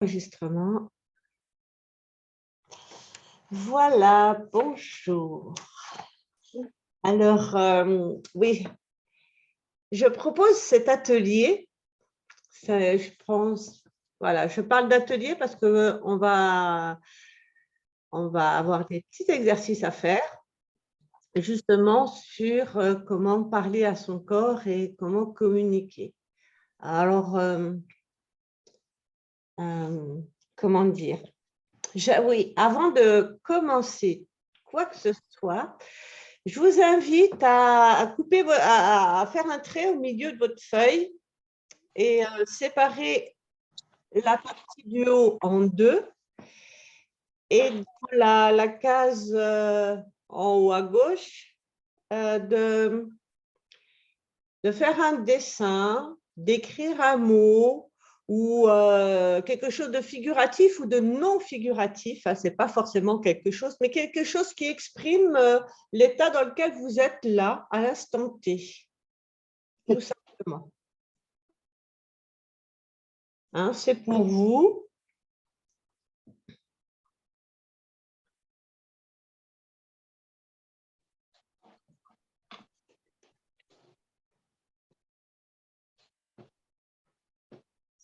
Enregistrement. Voilà, bonjour. Alors, oui, je propose cet atelier. Je pense, voilà, je parle d'atelier parce qu'on va avoir des petits exercices à faire, justement sur comment parler à son corps et comment communiquer. Alors, comment dire? Oui, avant de commencer quoi que ce soit, je vous invite à couper, à faire un trait au milieu de votre feuille et séparer la partie du haut en deux. Et dans la case en haut à gauche, de faire un dessin, d'écrire un mot ou quelque chose de figuratif ou de non figuratif. Ce n'est pas forcément quelque chose, mais quelque chose qui exprime l'état dans lequel vous êtes là, à l'instant T, tout simplement. Hein, c'est pour vous.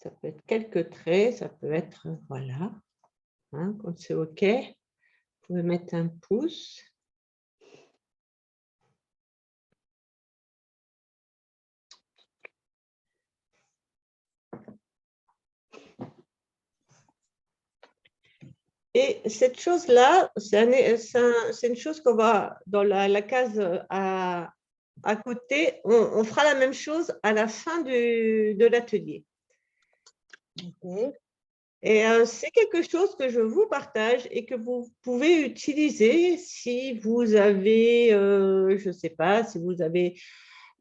Ça peut être quelques traits, ça peut être, voilà, hein, quand c'est OK, vous pouvez mettre un pouce. Et cette chose-là, c'est une chose qu'on va, dans la case à côté, on fera la même chose à la fin de l'atelier. Okay. Et c'est quelque chose que je vous partage et que vous pouvez utiliser si vous avez, je ne sais pas, si vous avez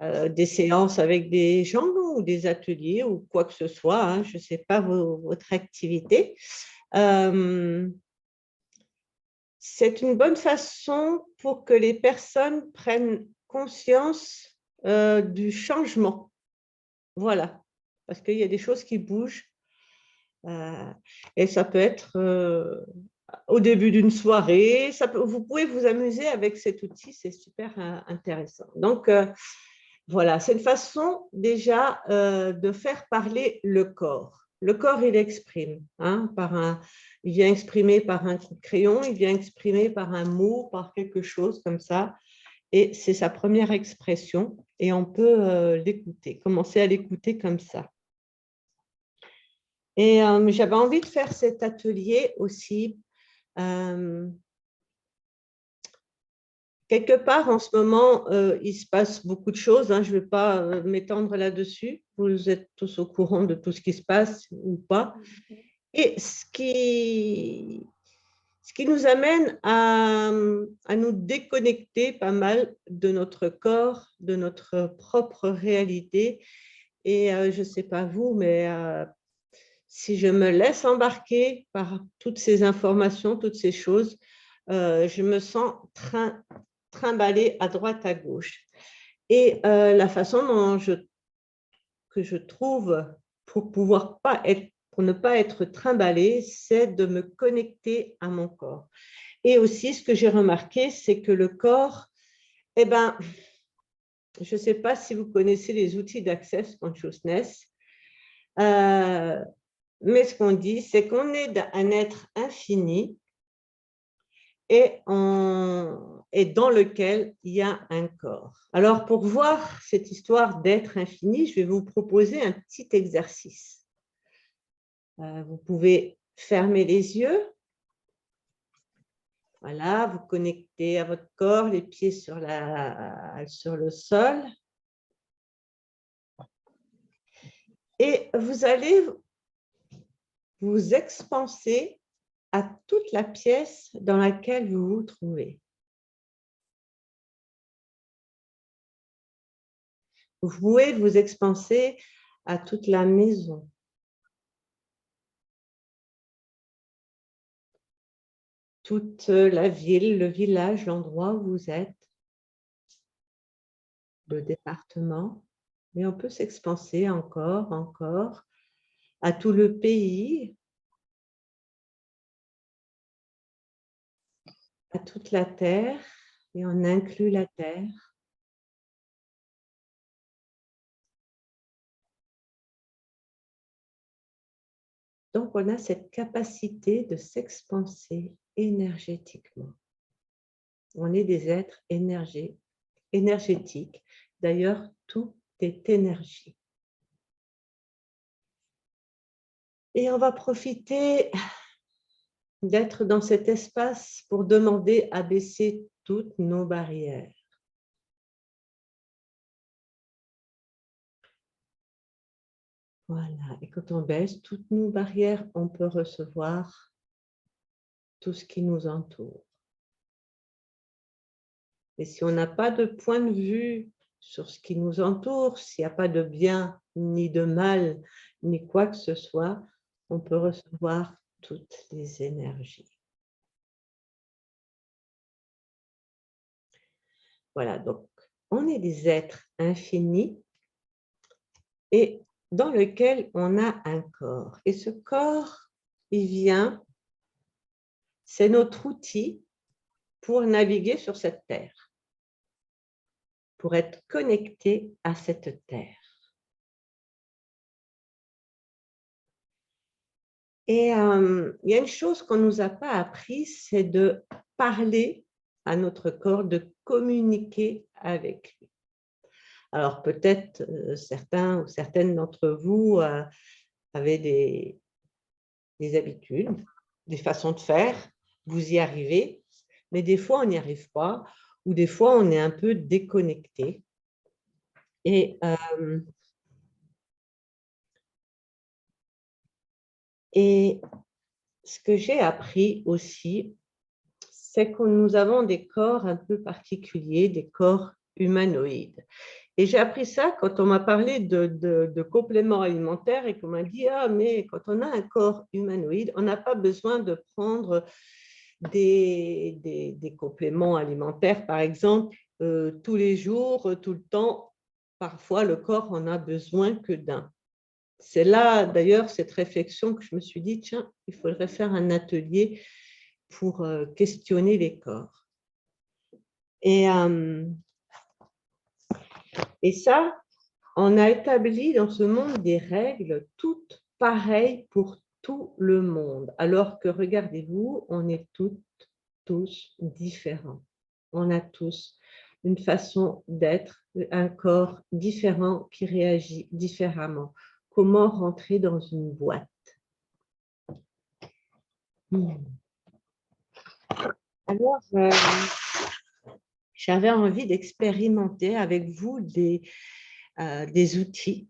des séances avec des gens ou des ateliers ou quoi que ce soit, hein, je ne sais pas votre activité. C'est une bonne façon pour que les personnes prennent conscience du changement. Voilà, parce qu'il y a des choses qui bougent et ça peut être au début d'une soirée. Vous pouvez vous amuser avec cet outil, c'est super intéressant. Donc, voilà, c'est une façon déjà de faire parler le corps. Le corps, il exprime, hein, il vient exprimer par un coup de crayon, il vient exprimer par un mot, par quelque chose comme ça. Et c'est sa première expression et on peut l'écouter, commencer à l'écouter comme ça. Et j'avais envie de faire cet atelier aussi. Quelque part, en ce moment, il se passe beaucoup de choses. Hein, je ne vais pas m'étendre là-dessus. Vous êtes tous au courant de tout ce qui se passe ou pas. Et ce qui nous amène à nous déconnecter pas mal de notre corps, de notre propre réalité. Et je ne sais pas vous, mais si je me laisse embarquer par toutes ces informations, toutes ces choses, je me sens trimballée à droite, à gauche. Et la façon que je trouve pour ne pas être trimballée, c'est de me connecter à mon corps. Et aussi, ce que j'ai remarqué, c'est que le corps, eh ben, je ne sais pas si vous connaissez les outils d'Access Consciousness, mais ce qu'on dit, c'est qu'on est un être infini et dans lequel il y a un corps. Alors, pour voir cette histoire d'être infini, je vais vous proposer un petit exercice. Vous pouvez fermer les yeux. Voilà, vous connectez à votre corps, les pieds sur le sol. Et vous allez vous expanser à toute la pièce dans laquelle vous vous trouvez. Vous pouvez vous expanser à toute la maison. Toute la ville, le village, l'endroit où vous êtes, le département. Mais on peut s'expanser encore, à tout le pays, à toute la Terre et on inclut la Terre. Donc, on a cette capacité de s'expanser énergétiquement. On est des êtres énergétiques. D'ailleurs, tout est énergie. Et on va profiter d'être dans cet espace pour demander à baisser toutes nos barrières. Voilà, et quand on baisse toutes nos barrières, on peut recevoir tout ce qui nous entoure. Et si on n'a pas de point de vue sur ce qui nous entoure, s'il n'y a pas de bien ni de mal, ni quoi que ce soit, on peut recevoir toutes les énergies. Voilà, donc on est des êtres infinis et dans lequel on a un corps. Et ce corps, il vient, c'est notre outil pour naviguer sur cette terre, pour être connecté à cette terre. Et il y a une chose qu'on ne nous a pas appris, c'est de parler à notre corps, de communiquer avec lui. Alors peut-être certains ou certaines d'entre vous avez des habitudes, des façons de faire, vous y arrivez, mais des fois on n'y arrive pas, ou des fois on est un peu déconnecté. Et ce que j'ai appris aussi, c'est que nous avons des corps un peu particuliers, des corps humanoïdes. Et j'ai appris ça quand on m'a parlé de compléments alimentaires et qu'on m'a dit « Ah, mais quand on a un corps humanoïde, on n'a pas besoin de prendre des compléments alimentaires, par exemple, tous les jours, tout le temps. Parfois, le corps en a besoin que d'un. » C'est là, d'ailleurs, cette réflexion que je me suis dit, tiens, il faudrait faire un atelier pour questionner les corps. Et ça, on a établi dans ce monde des règles toutes pareilles pour tout le monde. Alors que, regardez-vous, on est toutes, tous différents. On a tous une façon d'être, un corps différent qui réagit différemment. Comment rentrer dans une boîte? Alors, j'avais envie d'expérimenter avec vous des outils.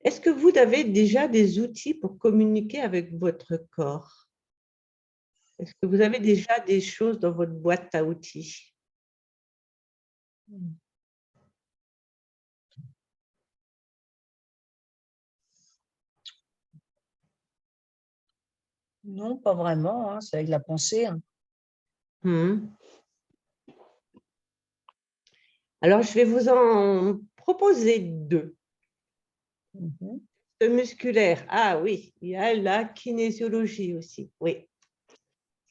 Est-ce que vous avez déjà des outils pour communiquer avec votre corps? Est-ce que vous avez déjà des choses dans votre boîte à outils? Non, pas vraiment, hein, c'est avec la pensée. Hein. Alors, je vais vous en proposer deux. Le musculaire, ah oui, il y a la kinésiologie aussi, oui.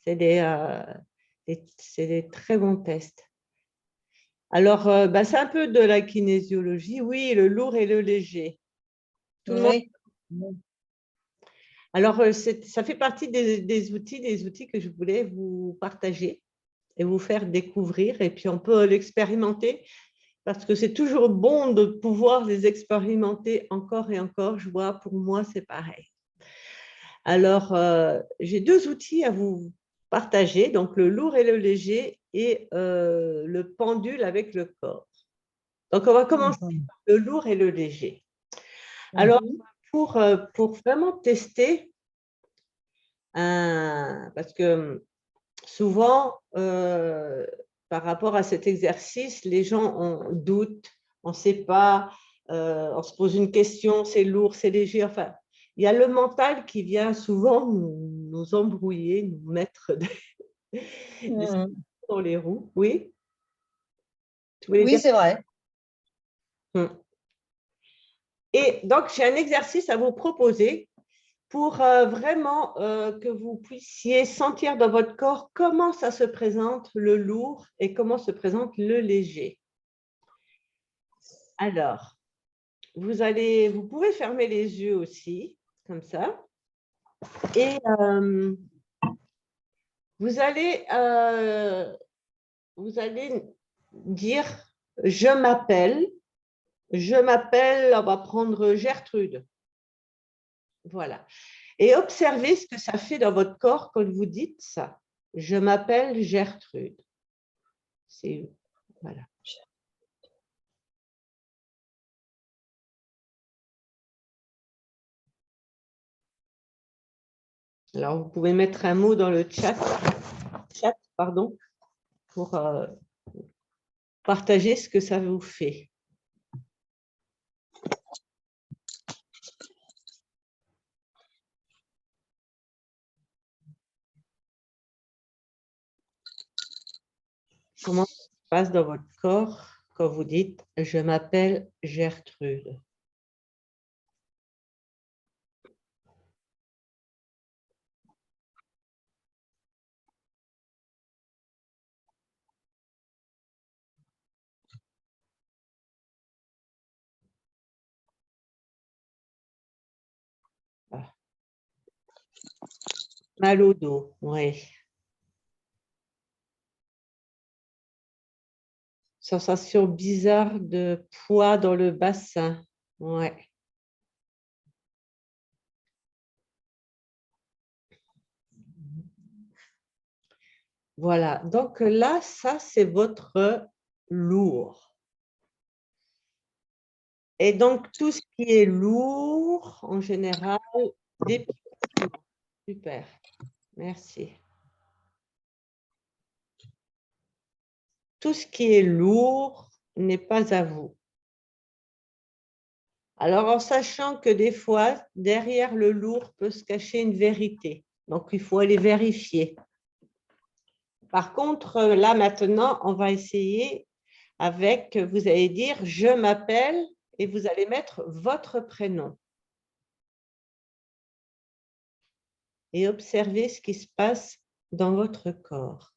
C'est des très bons tests. Alors, c'est un peu de la kinésiologie, oui, le lourd et le léger. Tout le monde. Alors, ça fait partie des outils que je voulais vous partager et vous faire découvrir. Et puis, on peut l'expérimenter parce que c'est toujours bon de pouvoir les expérimenter encore et encore. Je vois, pour moi, c'est pareil. Alors, j'ai deux outils à vous partager, donc le lourd et le léger et le pendule avec le corps. Donc, on va commencer par le lourd et le léger. Alors, pour vraiment tester, parce que souvent, par rapport à cet exercice, les gens doutent, on ne sait pas, on se pose une question, c'est lourd, c'est léger, enfin, il y a le mental qui vient souvent nous embrouiller, nous mettre des dans les roues. Oui? Oui, c'est vrai. Et donc, j'ai un exercice à vous proposer pour vraiment que vous puissiez sentir dans votre corps comment ça se présente le lourd et comment se présente le léger. Alors, vous pouvez fermer les yeux aussi, comme ça, et vous allez dire « je m'appelle », on va prendre Gertrude. Voilà. Et observez ce que ça fait dans votre corps quand vous dites ça. Je m'appelle Gertrude. Voilà. Alors, vous pouvez mettre un mot dans le chat pour partager ce que ça vous fait. Comment ça se passe dans votre corps quand vous dites « je m'appelle Gertrude ». Ah. Mal au dos, oui. Sensation bizarre de poids dans le bassin, ouais. Voilà, donc là, ça, c'est votre lourd. Et donc, tout ce qui est lourd, en général, des picotements. Super, merci. Tout ce qui est lourd n'est pas à vous. Alors, en sachant que des fois, derrière le lourd peut se cacher une vérité. Donc, il faut aller vérifier. Par contre, là, maintenant, on va essayer avec, vous allez dire « je m'appelle » et vous allez mettre votre prénom. Et observez ce qui se passe dans votre corps.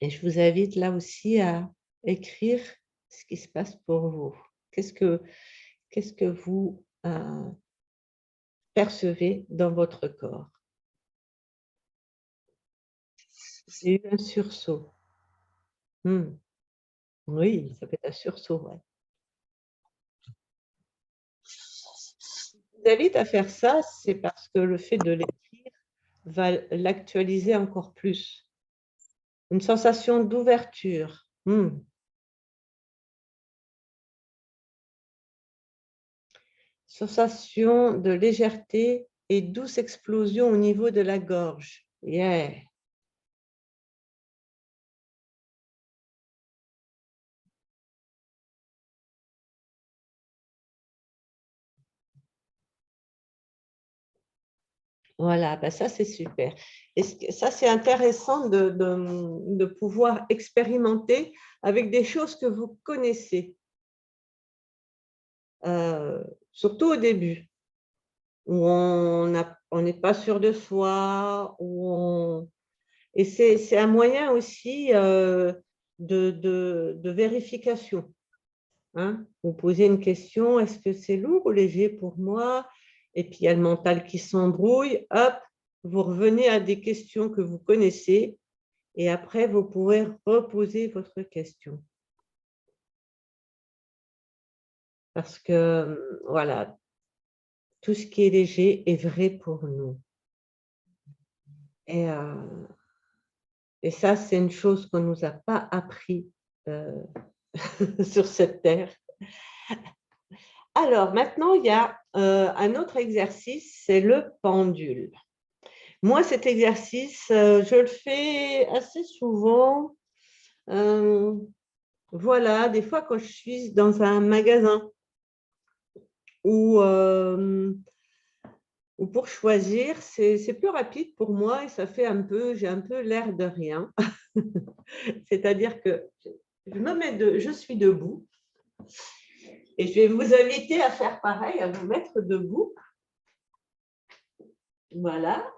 Et je vous invite là aussi à écrire ce qui se passe pour vous. Qu'est-ce que vous percevez dans votre corps? J'ai eu un sursaut. Oui, ça peut être un sursaut. Ouais. Je vous invite à faire ça, c'est parce que le fait de l'écrire va l'actualiser encore plus. Une sensation d'ouverture. Sensation de légèreté et douce explosion au niveau de la gorge. Yeah. Voilà, ben ça c'est super. Et ça c'est intéressant de pouvoir expérimenter avec des choses que vous connaissez, surtout au début, où on n'est pas sûr de soi, et c'est un moyen aussi de vérification. Hein? Vous posez une question, est-ce que c'est lourd ou léger pour moi? Et puis il y a le mental qui s'embrouille, hop, vous revenez à des questions que vous connaissez et après vous pouvez reposer votre question. Parce que voilà, tout ce qui est léger est vrai pour nous. Et ça, c'est une chose qu'on ne nous a pas appris sur cette terre. Alors, maintenant, il y a un autre exercice, c'est le pendule. Moi, cet exercice, je le fais assez souvent. Voilà, des fois quand je suis dans un magasin où, pour choisir, c'est plus rapide pour moi et ça fait j'ai un peu l'air de rien. C'est-à-dire que je suis debout et je vais vous inviter à faire pareil, à vous mettre debout. Voilà.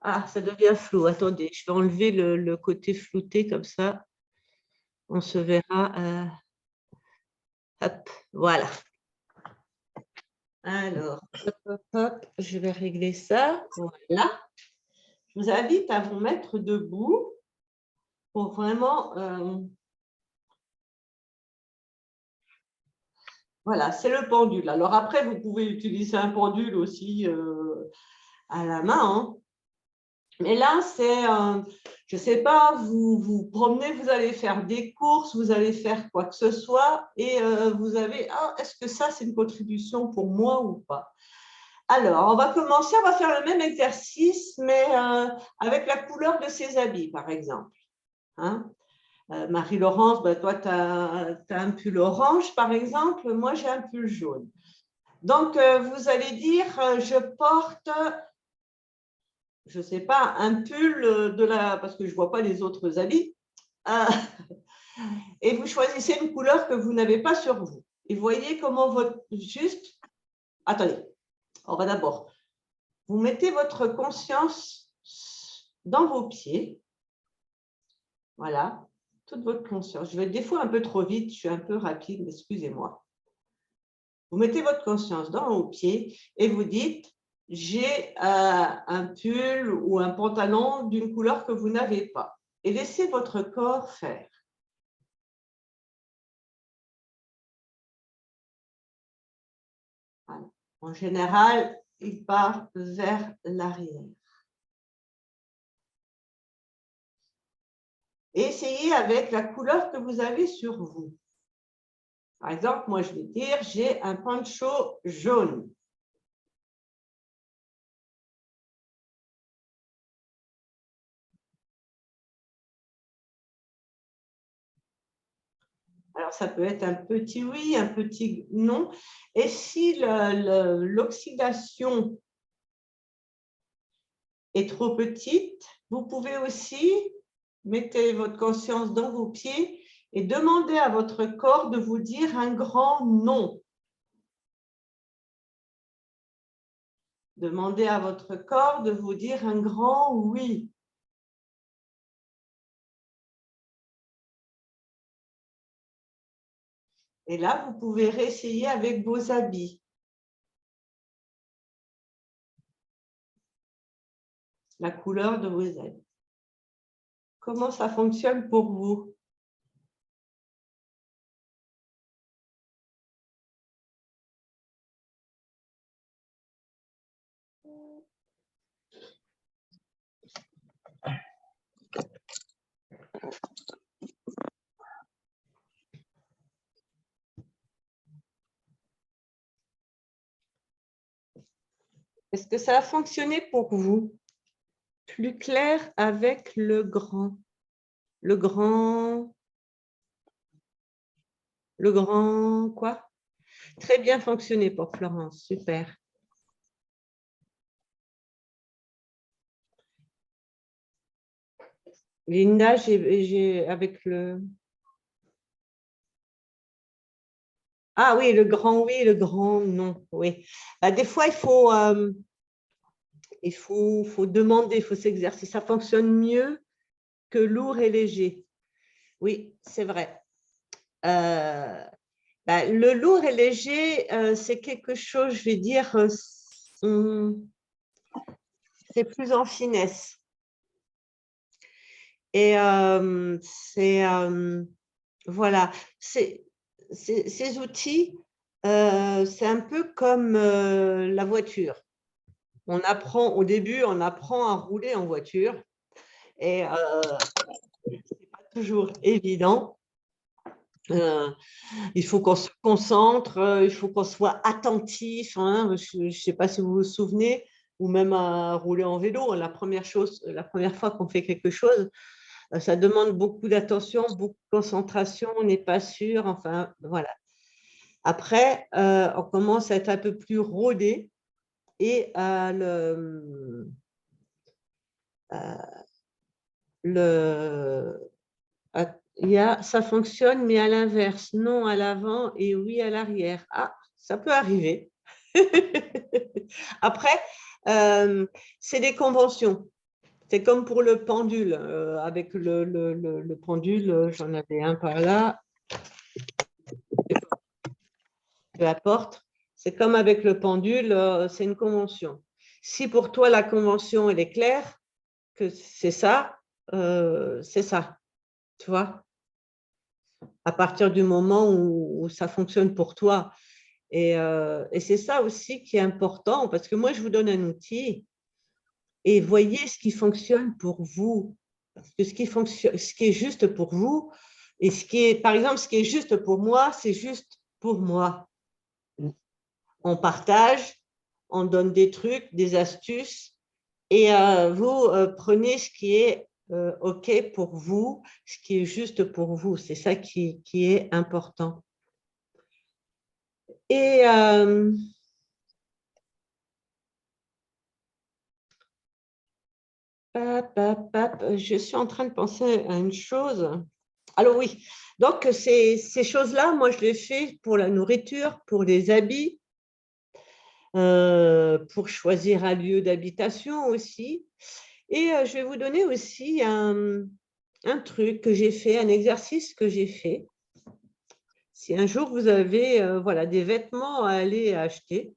Ah, ça devient flou. Attendez, je vais enlever le côté flouté comme ça. On se verra. Hop, voilà. Alors, hop, hop, hop, je vais régler ça. Voilà. Je vous invite à vous mettre debout pour vraiment… voilà, c'est le pendule. Alors après, vous pouvez utiliser un pendule aussi à la main. Hein. Mais là, c'est, je ne sais pas, vous vous promenez, vous allez faire des courses, vous allez faire quoi que ce soit et vous avez, est-ce que ça, c'est une contribution pour moi ou pas? Alors, on va commencer, on va faire le même exercice, mais avec la couleur de ses habits, par exemple. Hein? Marie-Laurence, ben, toi, tu as un pull orange, par exemple. Moi, j'ai un pull jaune. Donc, vous allez dire, je porte, je ne sais pas, un pull parce que je ne vois pas les autres habits. Et vous choisissez une couleur que vous n'avez pas sur vous. Et voyez comment juste… Attendez, on va d'abord… Vous mettez votre conscience dans vos pieds. Voilà, toute votre conscience. Je vais des fois un peu trop vite, je suis un peu rapide, excusez-moi. Vous mettez votre conscience dans vos pieds et vous dites, j'ai un pull ou un pantalon d'une couleur que vous n'avez pas. Et laissez votre corps faire. Voilà. En général, il part vers l'arrière. Et essayez avec la couleur que vous avez sur vous. Par exemple, moi, je vais dire, j'ai un poncho jaune. Alors, ça peut être un petit oui, un petit non. Et si l'oxydation est trop petite, vous pouvez aussi mettre votre conscience dans vos pieds et demander à votre corps de vous dire un grand non. Demandez à votre corps de vous dire un grand oui. Et là, vous pouvez réessayer avec vos habits. La couleur de vos habits. Comment ça fonctionne pour vous? Est-ce que ça a fonctionné pour vous? Plus clair avec le grand. Le grand quoi? Très bien fonctionné pour Florence, super. Linda, j'ai avec le… Ah oui, le grand oui, le grand non, oui. Des fois, il faut demander, il faut s'exercer. Ça fonctionne mieux que lourd et léger. Oui, c'est vrai. Le lourd et léger, c'est quelque chose, je vais dire, c'est plus en finesse. Et voilà, ces outils, c'est un peu comme la voiture. Au début, on apprend à rouler en voiture et ce n'est pas toujours évident. Il faut qu'on se concentre, il faut qu'on soit attentif. Hein. Je ne sais pas si vous vous souvenez, ou même à rouler en vélo. La première fois qu'on fait quelque chose, ça demande beaucoup d'attention, beaucoup de concentration, on n'est pas sûr, enfin, voilà. Après, on commence à être un peu plus rodé et ça fonctionne, mais à l'inverse, non à l'avant et oui à l'arrière. Ah, ça peut arriver. Après, c'est des conventions. C'est comme pour le pendule. Avec le pendule, j'en avais un par là. Peu importe. C'est comme avec le pendule, c'est une convention. Si pour toi, la convention, elle est claire, que c'est ça, c'est ça. Tu vois? À partir du moment où ça fonctionne pour toi. Et c'est ça aussi qui est important, parce que moi, je vous donne un outil et voyez ce qui fonctionne pour vous. Parce que ce qui est juste pour vous, et par exemple, ce qui est juste pour moi, c'est juste pour moi. On partage, on donne des trucs, des astuces, et vous prenez ce qui est OK pour vous, ce qui est juste pour vous. C'est ça qui est important. Et je suis en train de penser à une chose. Alors oui, donc ces choses-là, moi je les fais pour la nourriture, pour les habits, pour choisir un lieu d'habitation aussi. Et je vais vous donner aussi un truc que j'ai fait, un exercice que j'ai fait. Si un jour vous avez voilà, des vêtements à aller acheter,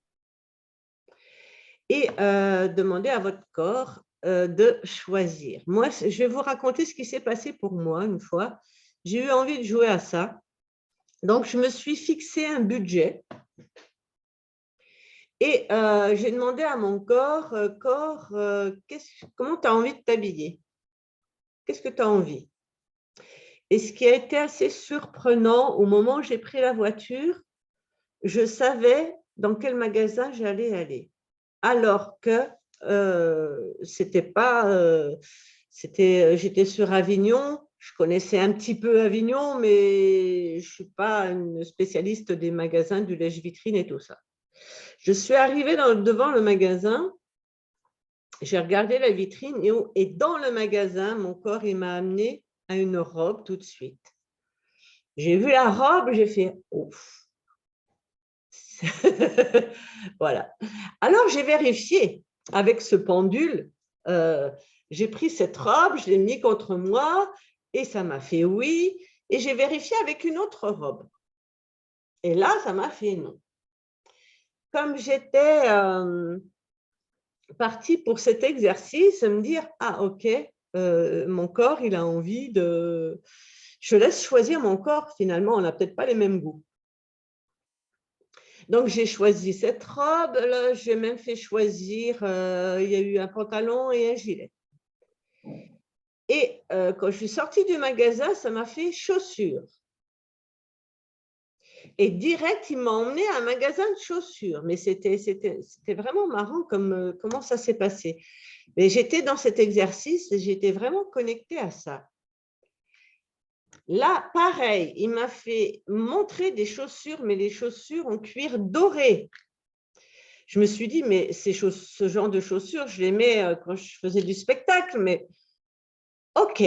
et demandez à votre corps de choisir. Moi, je vais vous raconter ce qui s'est passé pour moi une fois. J'ai eu envie de jouer à ça. Donc, je me suis fixé un budget et j'ai demandé à mon corps, comment tu as envie de t'habiller? Qu'est-ce que tu as envie? Et ce qui a été assez surprenant, au moment où j'ai pris la voiture, je savais dans quel magasin j'allais aller. Alors que c'était pas, j'étais sur Avignon, je connaissais un petit peu Avignon, mais je suis pas une spécialiste des magasins du lèche-vitrine et tout ça. Je suis arrivée devant le magasin, j'ai regardé la vitrine et dans le magasin, mon corps il m'a amené à une robe tout de suite. J'ai vu la robe, j'ai fait ouf. Voilà. Alors j'ai vérifié avec ce pendule, j'ai pris cette robe, je l'ai mis contre moi et ça m'a fait oui. Et j'ai vérifié avec une autre robe. Et là, ça m'a fait non. Comme j'étais partie pour cet exercice, me dire, ah ok, mon corps, il a envie de… Je laisse choisir mon corps, finalement, on n'a peut-être pas les mêmes goûts. Donc, j'ai choisi cette robe. Là, j'ai même fait choisir, il y a eu un pantalon et un gilet. Et quand je suis sortie du magasin, ça m'a fait chaussures. Et direct, il m'a emmené à un magasin de chaussures. Mais c'était vraiment marrant comment ça s'est passé. Mais j'étais dans cet exercice et j'étais vraiment connectée à ça. Là, pareil, il m'a fait montrer des chaussures, mais des chaussures en cuir doré. Je me suis dit, mais ce genre de chaussures, je les mets quand je faisais du spectacle, mais ok.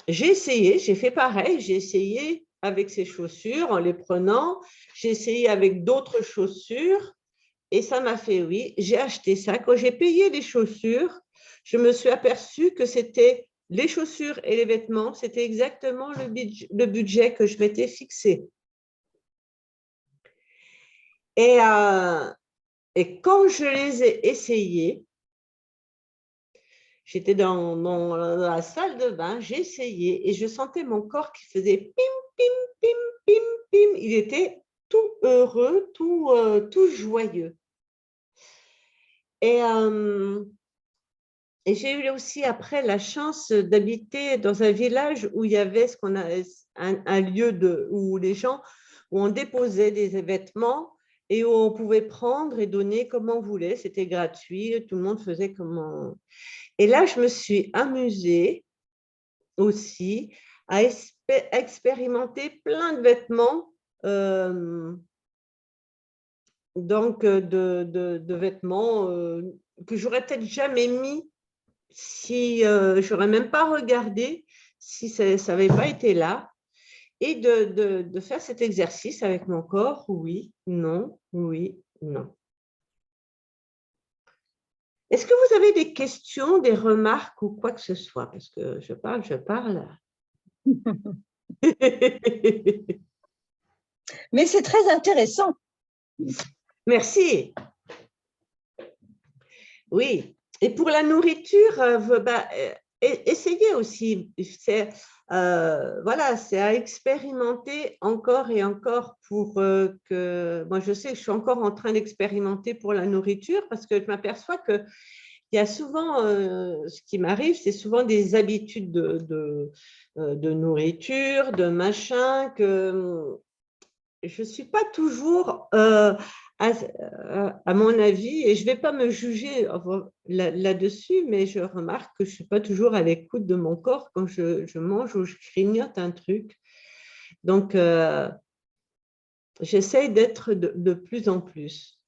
J'ai essayé, j'ai fait pareil, j'ai essayé avec ces chaussures en les prenant, j'ai essayé avec d'autres chaussures et ça m'a fait oui. J'ai acheté ça. Quand j'ai payé les chaussures, je me suis aperçue que c'était les chaussures et les vêtements, c'était exactement le budget que je m'étais fixé. Et quand je les ai essayés, j'étais dans la salle de bain, j'ai essayé et je sentais mon corps qui faisait pim, pim, pim, pim, pim. Il était tout heureux, tout joyeux. Et j'ai eu aussi après la chance d'habiter dans un village où il y avait un lieu où les gens, où on déposait des vêtements et où on pouvait prendre et donner comme on voulait. C'était gratuit, tout le monde faisait comme. Et là, je me suis amusée aussi à expérimenter plein de vêtements, donc de vêtements que j'aurais peut-être jamais mis si j'aurais même pas regardé si ça n'avait pas été là. Et de faire cet exercice avec mon corps, oui, non, oui, non. Est-ce que vous avez des questions, des remarques ou quoi que ce soit? Parce que je parle. Mais c'est très intéressant. Merci. Oui. Et pour la nourriture, essayez aussi. Voilà, c'est à expérimenter encore et encore pour que. Moi, je sais que je suis encore en train d'expérimenter pour la nourriture parce que je m'aperçois que il y a souvent, ce qui m'arrive, c'est souvent des habitudes de nourriture, de machin, que je ne suis pas toujours à mon avis, et je ne vais pas me juger là-dessus, mais je remarque que je ne suis pas toujours à l'écoute de mon corps quand je mange ou je grignote un truc. Donc, j'essaye d'être de plus en plus.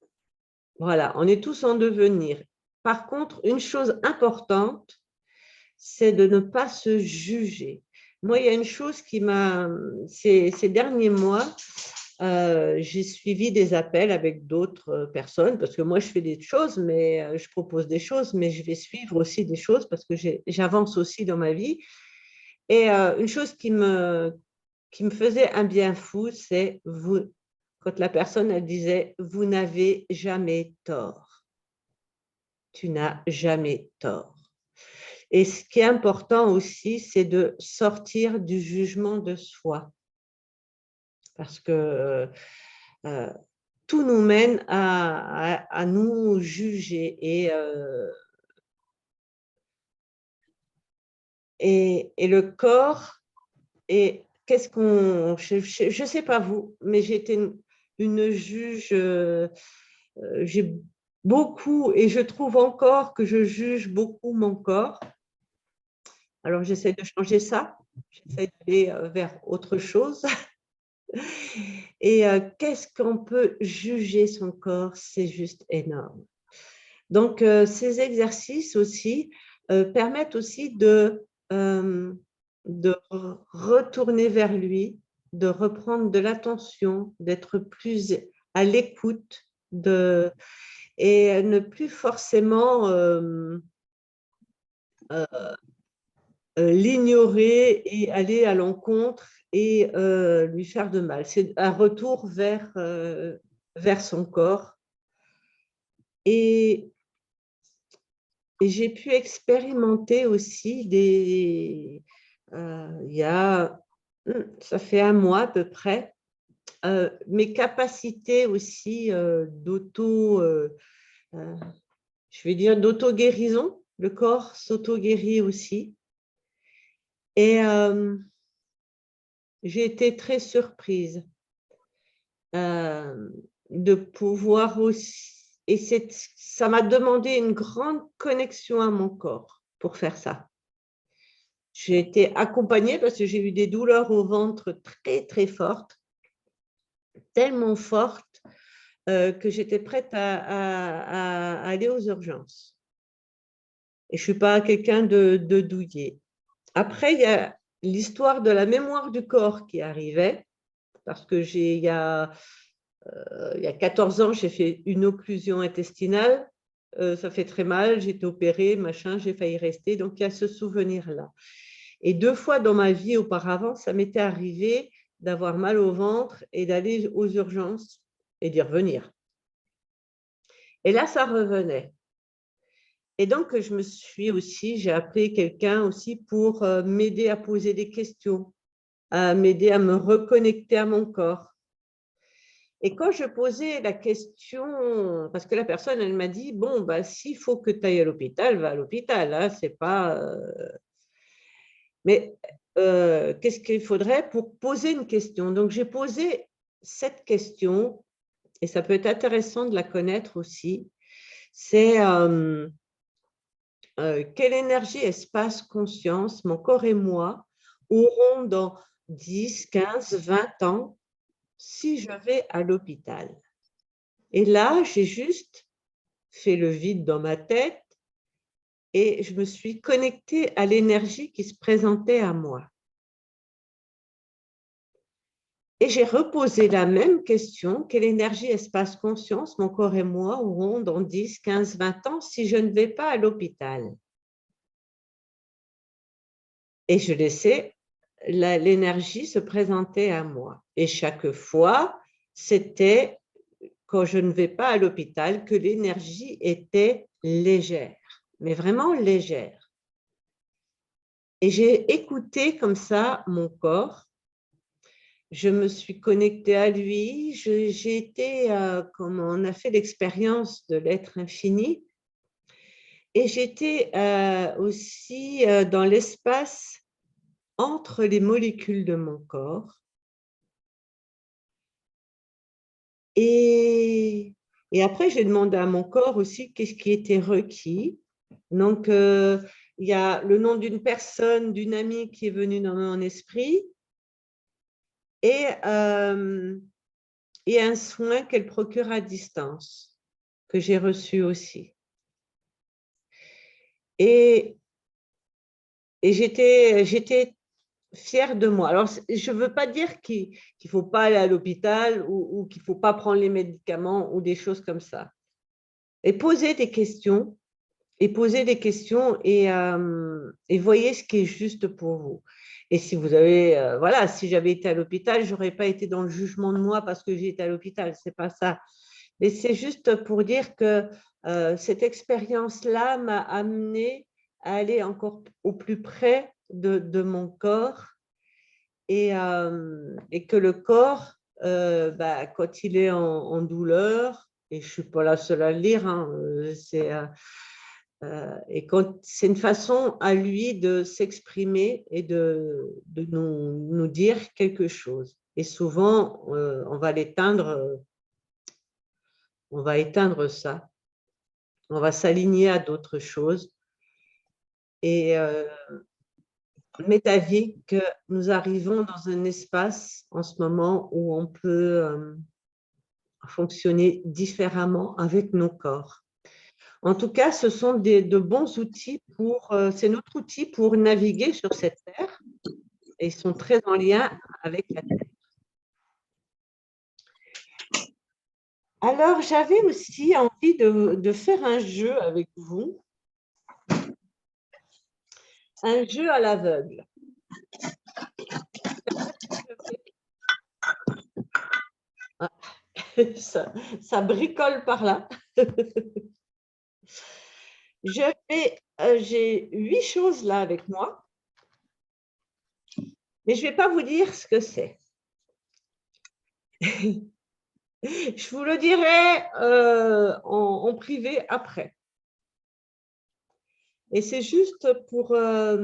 Voilà, on est tous en devenir. Par contre, une chose importante, c'est de ne pas se juger. Moi, il y a une chose qui m'a, ces derniers mois, j'ai suivi des appels avec d'autres personnes parce que moi, je fais des choses, mais je propose des choses, mais je vais suivre aussi des choses parce que j'avance aussi dans ma vie. Et une chose qui me faisait un bien fou, c'est quand la personne, elle disait, vous n'avez jamais tort. Tu n'as jamais tort. Et ce qui est important aussi, c'est de sortir du jugement de soi. Parce que tout nous mène à nous juger. Et le corps, et qu'est-ce qu'on. Je ne sais pas vous, mais j'ai été une juge. J'ai beaucoup, et je trouve encore que je juge beaucoup mon corps. Alors, j'essaie de changer ça. J'essaie d'aller vers autre chose. Et qu'est-ce qu'on peut juger son corps? C'est juste énorme. Donc, ces exercices aussi permettent aussi de retourner vers lui, de reprendre de l'attention, d'être plus à l'écoute et ne plus forcément l'ignorer et aller à l'encontre et lui faire de mal. C'est un retour vers son corps. Et j'ai pu expérimenter aussi ça fait un mois à peu près, mes capacités aussi je vais dire d'auto-guérison. Le corps s'auto-guérit aussi. Et j'ai été très surprise de pouvoir aussi. Et ça m'a demandé une grande connexion à mon corps pour faire ça. J'ai été accompagnée parce que j'ai eu des douleurs au ventre très, très fortes, tellement fortes que j'étais prête à aller aux urgences. Et je ne suis pas quelqu'un de douillet. Après, il y a l'histoire de la mémoire du corps qui arrivait, parce que il y a 14 ans, j'ai fait une occlusion intestinale. Ça fait très mal, j'ai été opérée, machin, j'ai failli rester. Donc, il y a ce souvenir-là. Et 2 fois dans ma vie auparavant, ça m'était arrivé d'avoir mal au ventre et d'aller aux urgences et d'y revenir. Et là, ça revenait. Et donc, j'ai appelé quelqu'un aussi pour m'aider à poser des questions, à m'aider à me reconnecter à mon corps. Et quand je posais la question, parce que la personne, elle m'a dit, bon, bah, s'il faut que tu ailles à l'hôpital, va à l'hôpital. Hein, c'est pas. Mais qu'est-ce qu'il faudrait pour poser une question? Donc, j'ai posé cette question et ça peut être intéressant de la connaître aussi, c'est quelle énergie, espace, conscience, mon corps et moi auront dans 10, 15, 20 ans si je vais à l'hôpital. Et là, j'ai juste fait le vide dans ma tête et je me suis connectée à l'énergie qui se présentait à moi. Et j'ai reposé la même question, quelle énergie, espace, conscience, mon corps et moi auront dans 10, 15, 20 ans si je ne vais pas à l'hôpital? Et je laissais l'énergie se présenter à moi. Et chaque fois, c'était quand je ne vais pas à l'hôpital que l'énergie était légère, mais vraiment légère. Et j'ai écouté comme ça mon corps. Je me suis connectée à lui. J'ai été, comme on a fait l'expérience de l'être infini, et j'étais aussi dans l'espace entre les molécules de mon corps. Et après, j'ai demandé à mon corps aussi qu'est-ce qui était requis. Donc, il y a le nom d'une personne, d'une amie qui est venue dans mon esprit et un soin qu'elle procure à distance, que j'ai reçu aussi. Et j'étais fière de moi. Alors, je ne veux pas dire qu'il ne faut pas aller à l'hôpital ou qu'il ne faut pas prendre les médicaments ou des choses comme ça. Et poser des questions, et voyez ce qui est juste pour vous. Et si vous avez, voilà, si j'avais été à l'hôpital, je n'aurais pas été dans le jugement de moi parce que j'ai été à l'hôpital, ce n'est pas ça. Mais c'est juste pour dire que cette expérience-là m'a amené à aller encore au plus près de mon corps et que le corps, quand il est en douleur, et je ne suis pas la seule à le lire, hein, et quand c'est une façon à lui de s'exprimer et de nous dire quelque chose. Et souvent, on va éteindre ça. On va s'aligner à d'autres choses. Et m'est avis que nous arrivons dans un espace en ce moment où on peut fonctionner différemment avec nos corps. En tout cas, ce sont de bons outils c'est notre outil pour naviguer sur cette terre et ils sont très en lien avec la terre. Alors, j'avais aussi envie de faire un jeu avec vous, un jeu à l'aveugle. Ça bricole par là. J'ai 8 choses là avec moi, mais je ne vais pas vous dire ce que c'est. Je vous le dirai en privé après. Et c'est juste pour voir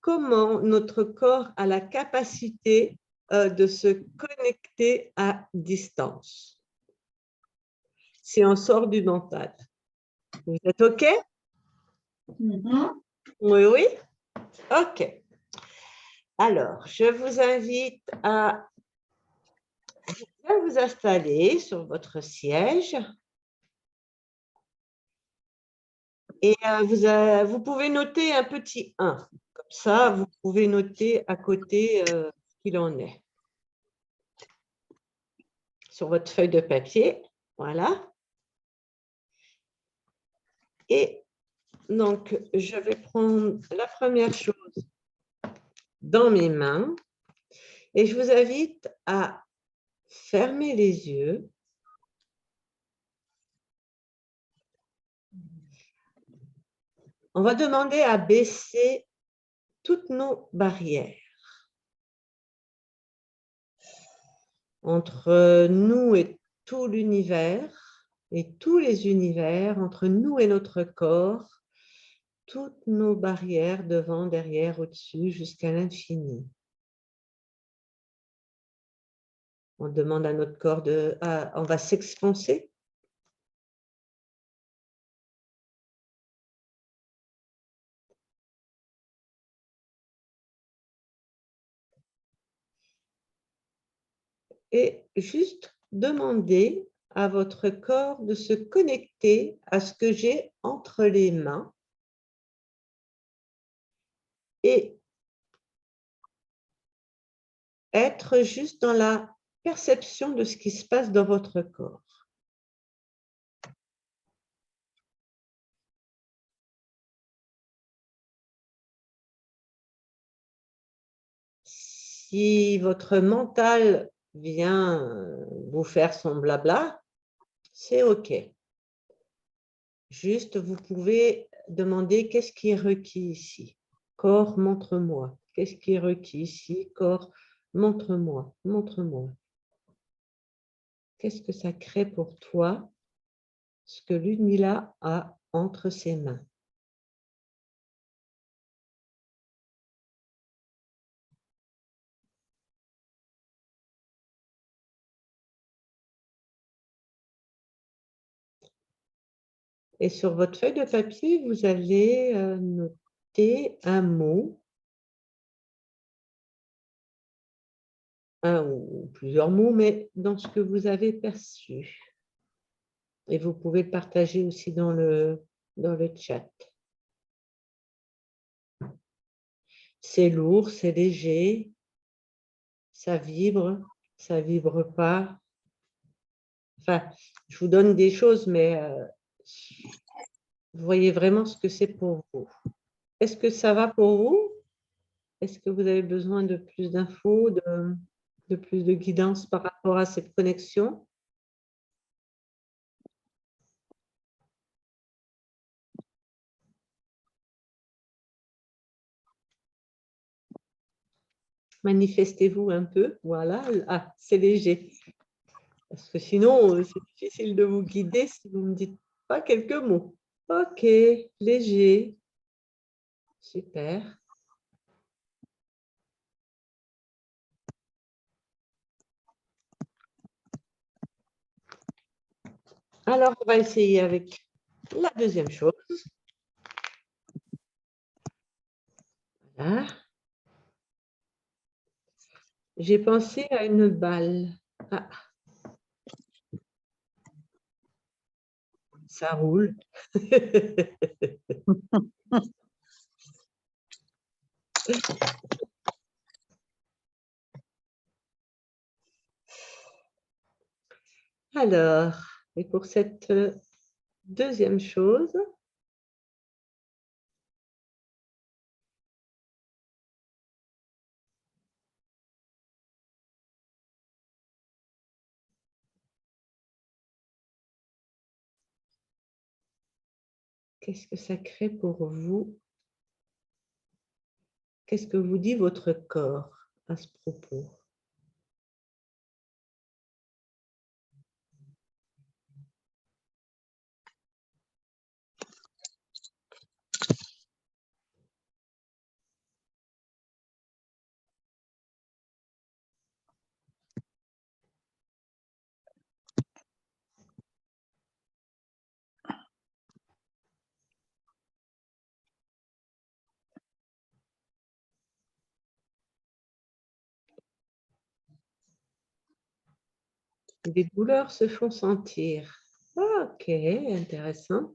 comment notre corps a la capacité de se connecter à distance. Si on sort du mental. Vous êtes OK? Oui, oui? OK. Alors, je vous invite à vous installer sur votre siège. Et vous pouvez noter un petit 1. Comme ça, vous pouvez noter à côté ce qu'il en est. Sur votre feuille de papier. Voilà. Et donc, je vais prendre la première chose dans mes mains. Et je vous invite à fermer les yeux. On va demander à baisser toutes nos barrières. Entre nous et tout l'univers, et tous les univers, entre nous et notre corps, toutes nos barrières devant, derrière, au-dessus, jusqu'à l'infini. On demande à notre corps on va s'expanser. Et juste demander à votre corps de se connecter à ce que j'ai entre les mains et être juste dans la perception de ce qui se passe dans votre corps. Si votre mental vient vous faire son blabla, c'est OK. Juste, vous pouvez demander qu'est-ce qui est requis ici. Corps, montre-moi. Qu'est-ce qui est requis ici? Corps, montre-moi, montre-moi. Qu'est-ce que ça crée pour toi, ce que l'Unila a entre ses mains? Et sur votre feuille de papier, vous allez noter un mot, un ou plusieurs mots, mais dans ce que vous avez perçu. Et vous pouvez le partager aussi dans le chat. C'est lourd, c'est léger, ça vibre pas. Enfin, je vous donne des choses, mais vous voyez vraiment ce que c'est pour vous. Est-ce que ça va pour vous? Est-ce que vous avez besoin de plus d'infos, de plus de guidance par rapport à cette connexion? Manifestez-vous un peu. Voilà. Ah, c'est léger. Parce que sinon, c'est difficile de vous guider si vous ne me dites pas quelques mots. OK, léger. Super. Alors, on va essayer avec la deuxième chose. Voilà. J'ai pensé à une balle. Ah, ça roule. Alors, et pour cette deuxième chose, qu'est-ce que ça crée pour vous? Qu'est-ce que vous dit votre corps à ce propos? Des douleurs se font sentir. OK, intéressant.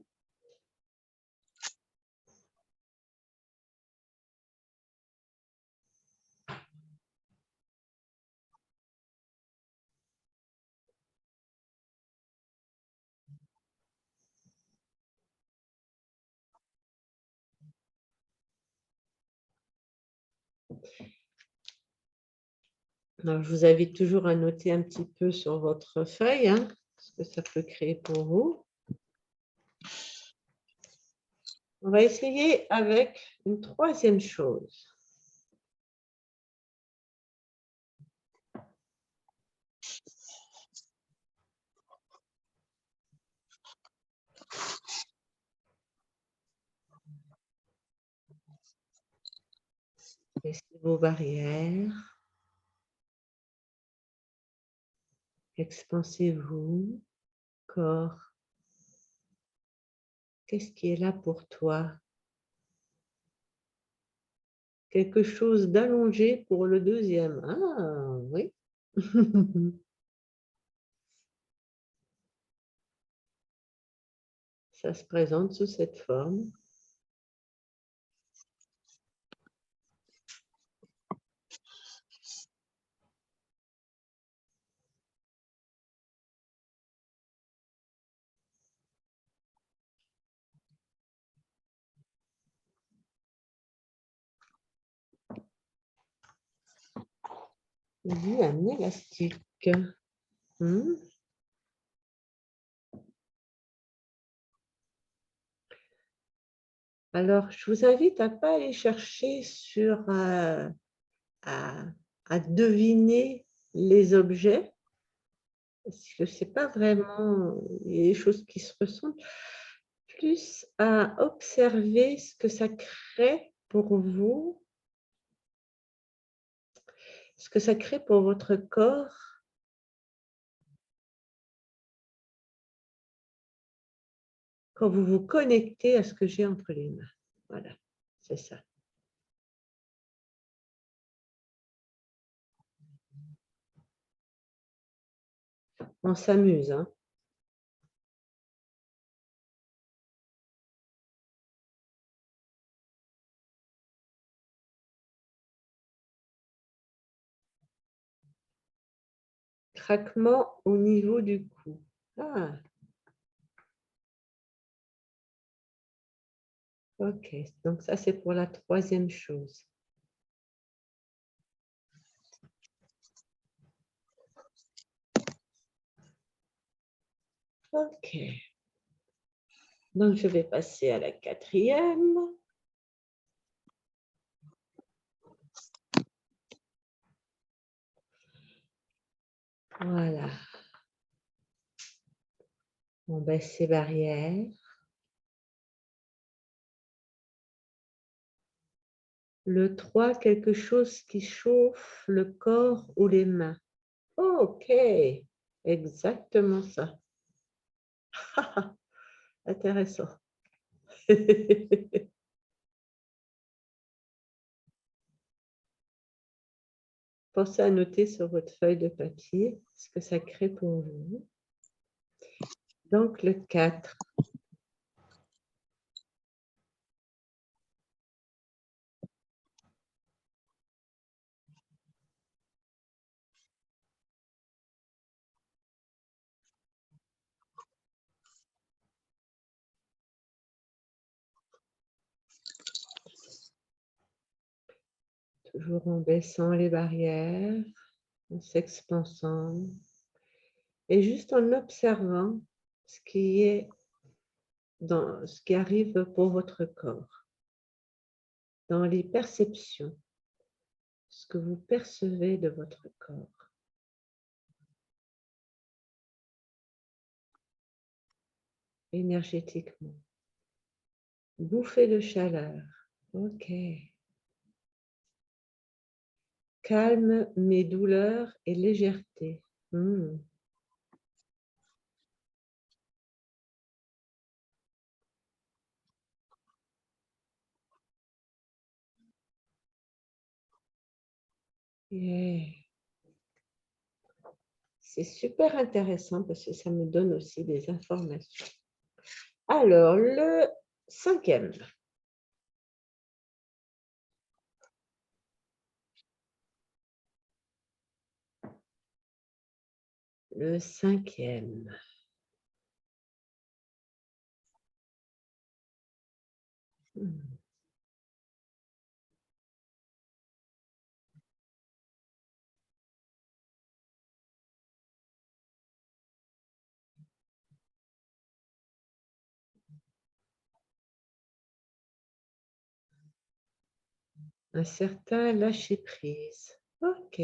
Alors, je vous invite toujours à noter un petit peu sur votre feuille ce que ça peut créer pour vous. On va essayer avec une troisième chose. Laissez vos barrières. Expansez-vous, corps. Qu'est-ce qui est là pour toi? Quelque chose d'allongé pour le deuxième. Ah, oui. Ça se présente sous cette forme. Vu un élastique. Alors, je vous invite à ne pas aller chercher à deviner les objets, parce que ce n'est pas vraiment, il y a des choses qui se ressemblent, plus à observer ce que ça crée pour vous, ce que ça crée pour votre corps quand vous vous connectez à ce que j'ai entre les mains. Voilà, c'est ça. On s'amuse, hein. Craquement au niveau du cou. Ah, ok. Donc ça, c'est pour la troisième chose. Ok. Donc, je vais passer à la quatrième. Voilà. On baisse ces barrières. Le 3, quelque chose qui chauffe le corps ou les mains. Ok, exactement ça. Intéressant. Pensez à noter sur votre feuille de papier ce que ça crée pour vous. Donc, le 4. Toujours en baissant les barrières, en s'expansant et juste en observant ce qui est dans ce qui arrive pour votre corps, dans les perceptions, ce que vous percevez de votre corps. Énergétiquement. Bouffée de chaleur. Ok. Calme mes douleurs et légèreté. Yeah. C'est super intéressant parce que ça me donne aussi des informations. Alors, le 5e. Le 5e. Un certain lâcher-prise. Ok.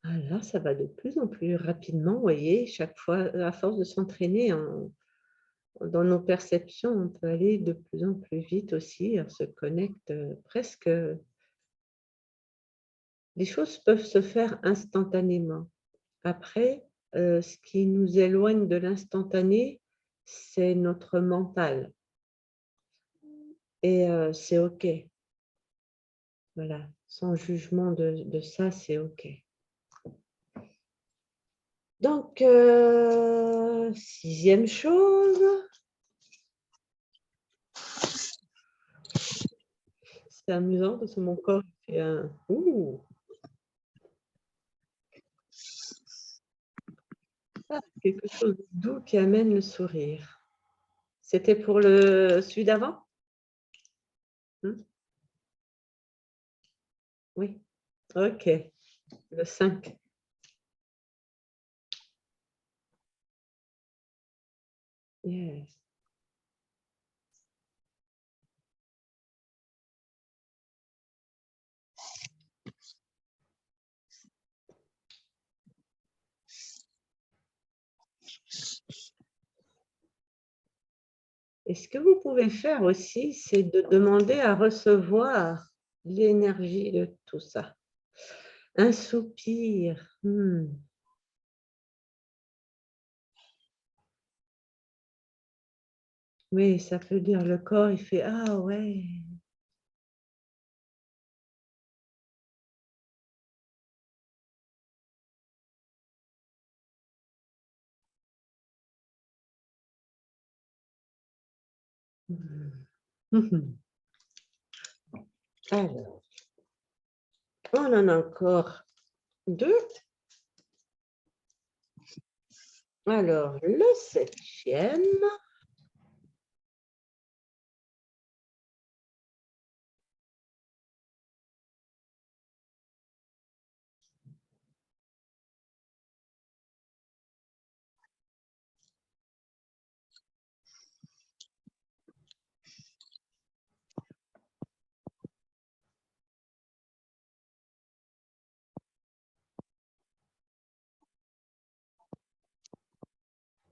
Alors, ça va de plus en plus rapidement, vous voyez, chaque fois, à force de s'entraîner, dans nos perceptions, on peut aller de plus en plus vite aussi, on se connecte presque. Les choses peuvent se faire instantanément. Après, ce qui nous éloigne de l'instantané, c'est notre mental. Et c'est OK. Voilà, sans jugement de ça, c'est OK. Donc, 6e chose. C'est amusant parce que mon corps fait un « ouh ». Ah, quelque chose de doux qui amène le sourire. C'était pour celui d'avant? Oui. OK. Le 5. Yes. Et ce que vous pouvez faire aussi, c'est de demander à recevoir l'énergie de tout ça. Un soupir. Oui, ça peut dire le corps, il fait « Ah ouais ». Alors, on en a encore 2. Alors, le 7e.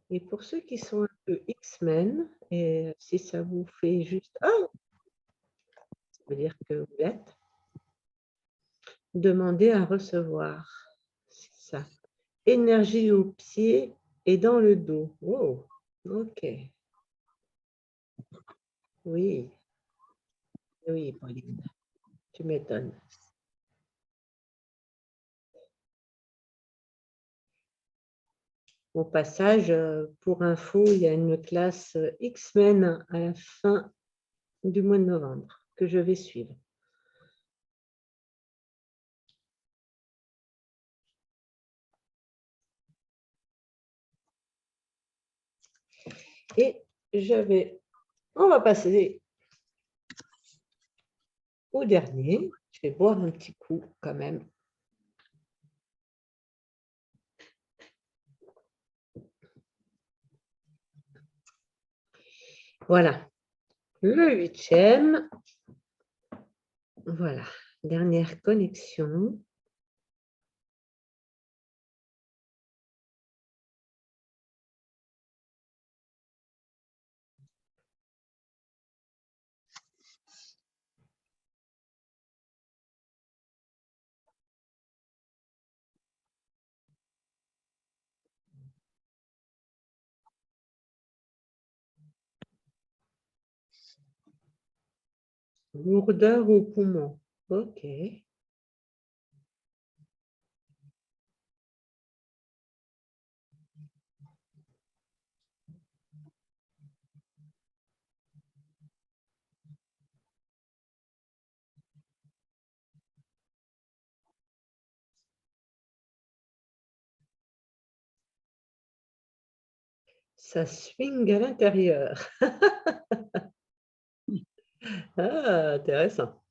Et pour ceux qui sont un peu X-Men, et si ça vous fait juste « Ah », ça veut dire que vous l'êtes, demandez à recevoir. C'est ça. Énergie aux pieds et dans le dos. Oh, OK. Oui, oui, Pauline, tu m'étonnes. Au passage, pour info, il y a une classe X-Men à la fin du mois de novembre que je vais suivre. Et on va passer au dernier. Je vais boire un petit coup quand même. Voilà, le 8e. Voilà, dernière connexion. Lourdeur au poumon. OK. Ça swing à l'intérieur. Ah, intéressant.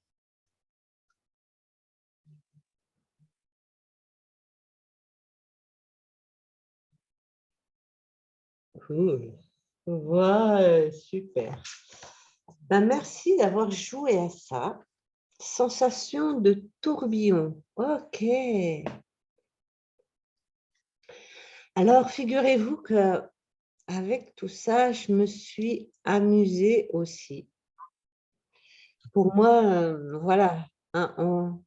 Cool. Ouais, super. Ben, merci d'avoir joué à ça. Sensation de tourbillon. OK. Alors, figurez-vous que avec tout ça, je me suis amusée aussi. Pour moi, voilà, on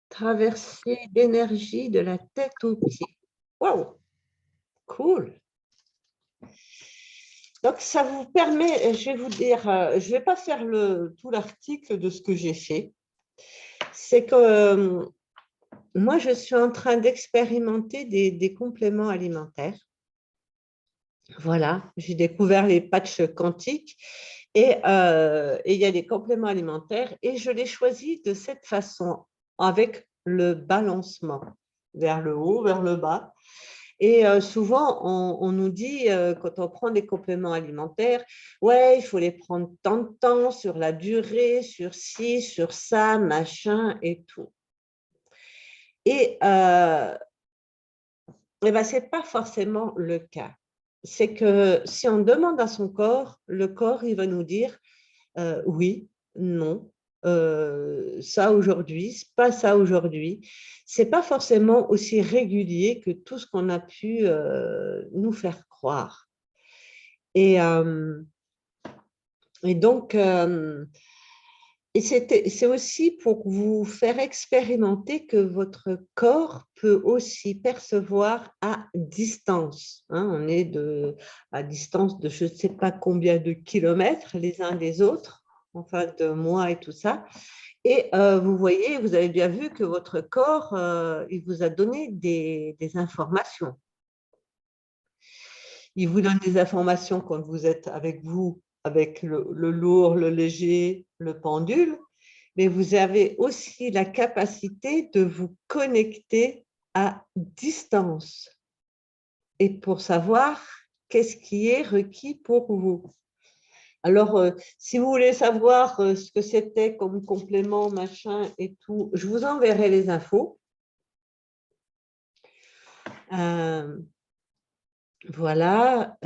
traversait l'énergie de la tête aux pieds. Waouh, cool. Donc, ça vous permet, je vais vous dire, je ne vais pas faire tout l'article de ce que j'ai fait. C'est que moi, je suis en train d'expérimenter des compléments alimentaires. Voilà, j'ai découvert les patchs quantiques et il y a des compléments alimentaires et je les choisis de cette façon, avec le balancement, vers le haut, vers le bas. Et souvent, on nous dit, quand on prend des compléments alimentaires, ouais, il faut les prendre tant de temps, sur la durée, sur ci, sur ça, machin et tout. Et ben, ce n'est pas forcément le cas. C'est que si on demande à son corps, le corps, il va nous dire oui, non, ça aujourd'hui, pas ça aujourd'hui. Ce n'est pas forcément aussi régulier que tout ce qu'on a pu nous faire croire. Et, et donc, c'est aussi pour vous faire expérimenter que votre corps peut aussi percevoir à distance. Hein, on est à distance de je ne sais pas combien de kilomètres les uns des autres, enfin de moi et tout ça. Et vous voyez, vous avez bien vu que votre corps, il vous a donné des informations. Il vous donne des informations quand vous êtes avec vous, avec le lourd, le léger, le pendule, mais vous avez aussi la capacité de vous connecter à distance et pour savoir qu'est-ce qui est requis pour vous. Alors, si vous voulez savoir ce que c'était comme complément, machin et tout, je vous enverrai les infos. Voilà,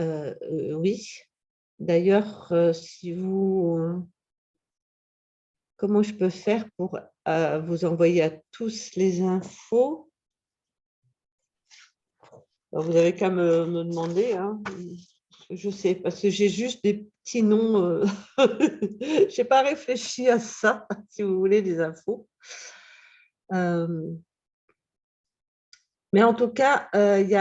oui. D'ailleurs, si vous... Comment je peux faire pour vous envoyer à tous les infos? Vous n'avez qu'à me demander. Hein. Je sais, parce que j'ai juste des petits noms. Je n'ai pas réfléchi à ça, si vous voulez des infos. Mais en tout cas, il y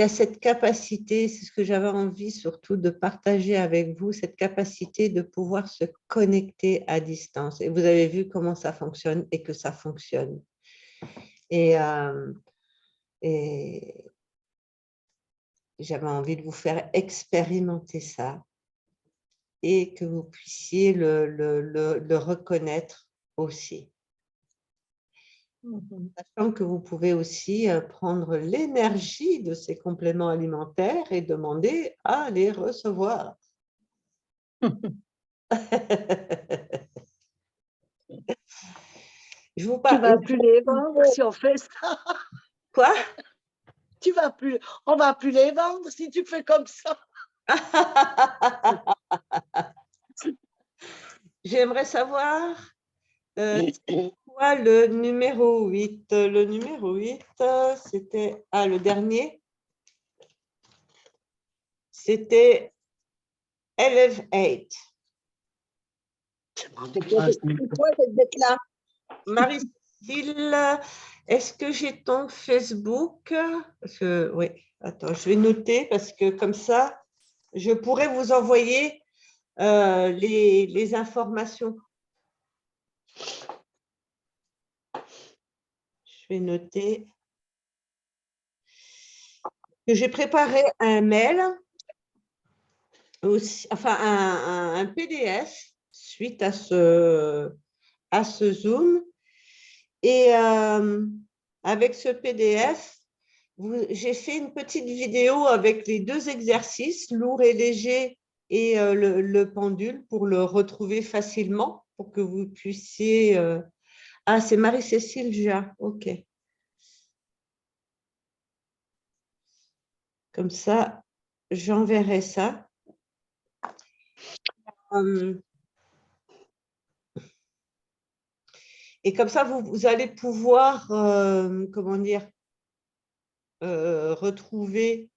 a cette capacité, c'est ce que j'avais envie surtout de partager avec vous, cette capacité de pouvoir se connecter à distance. Et vous avez vu comment ça fonctionne et que ça fonctionne. Et j'avais envie de vous faire expérimenter ça et que vous puissiez le reconnaître aussi. Sachant que vous pouvez aussi prendre l'énergie de ces compléments alimentaires et demander à les recevoir. Je vous Tu parle. vas plus les vendre si on fait ça. Quoi? On va plus les vendre si tu fais comme ça. J'aimerais savoir quoi le numéro 8. Le numéro 8, c'était le dernier. C'était Elevate. C'est quoi cette bête-là? Marie-Cécile, est-ce que j'ai ton Facebook? Parce que, oui, attends, je vais noter parce que comme ça, je pourrais vous envoyer les informations. Je vais noter que j'ai préparé un mail, aussi, enfin un PDF suite à ce Zoom. Et avec ce PDF, j'ai fait une petite vidéo avec les deux exercices, lourd et léger, et le pendule pour le retrouver facilement, pour que vous puissiez... Ah, c'est Marie-Cécile Jat, ok. Comme ça, j'enverrai ça. Et comme ça, vous allez pouvoir, comment dire, retrouver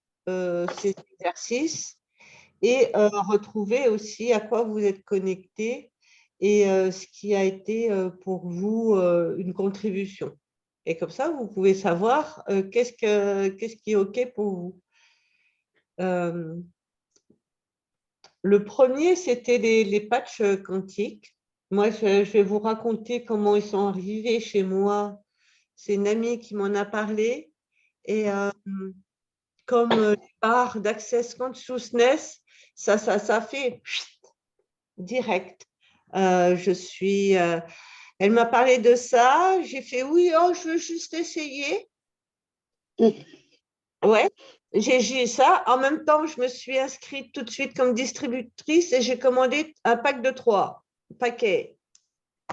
ces exercices et retrouver aussi à quoi vous êtes connecté et ce qui a été pour vous une contribution. Et comme ça, vous pouvez savoir qu'est-ce qui est OK pour vous. Le premier, c'était les patchs quantiques. Moi, je vais vous raconter comment ils sont arrivés chez moi. C'est une amie qui m'en a parlé. Et comme les barres d'Access Consciousness, ça fait direct. Elle m'a parlé de ça. J'ai fait oui, oh, je veux juste essayer. Ouais, j'ai ça. En même temps, je me suis inscrite tout de suite comme distributrice et j'ai commandé un pack de 3 paquets.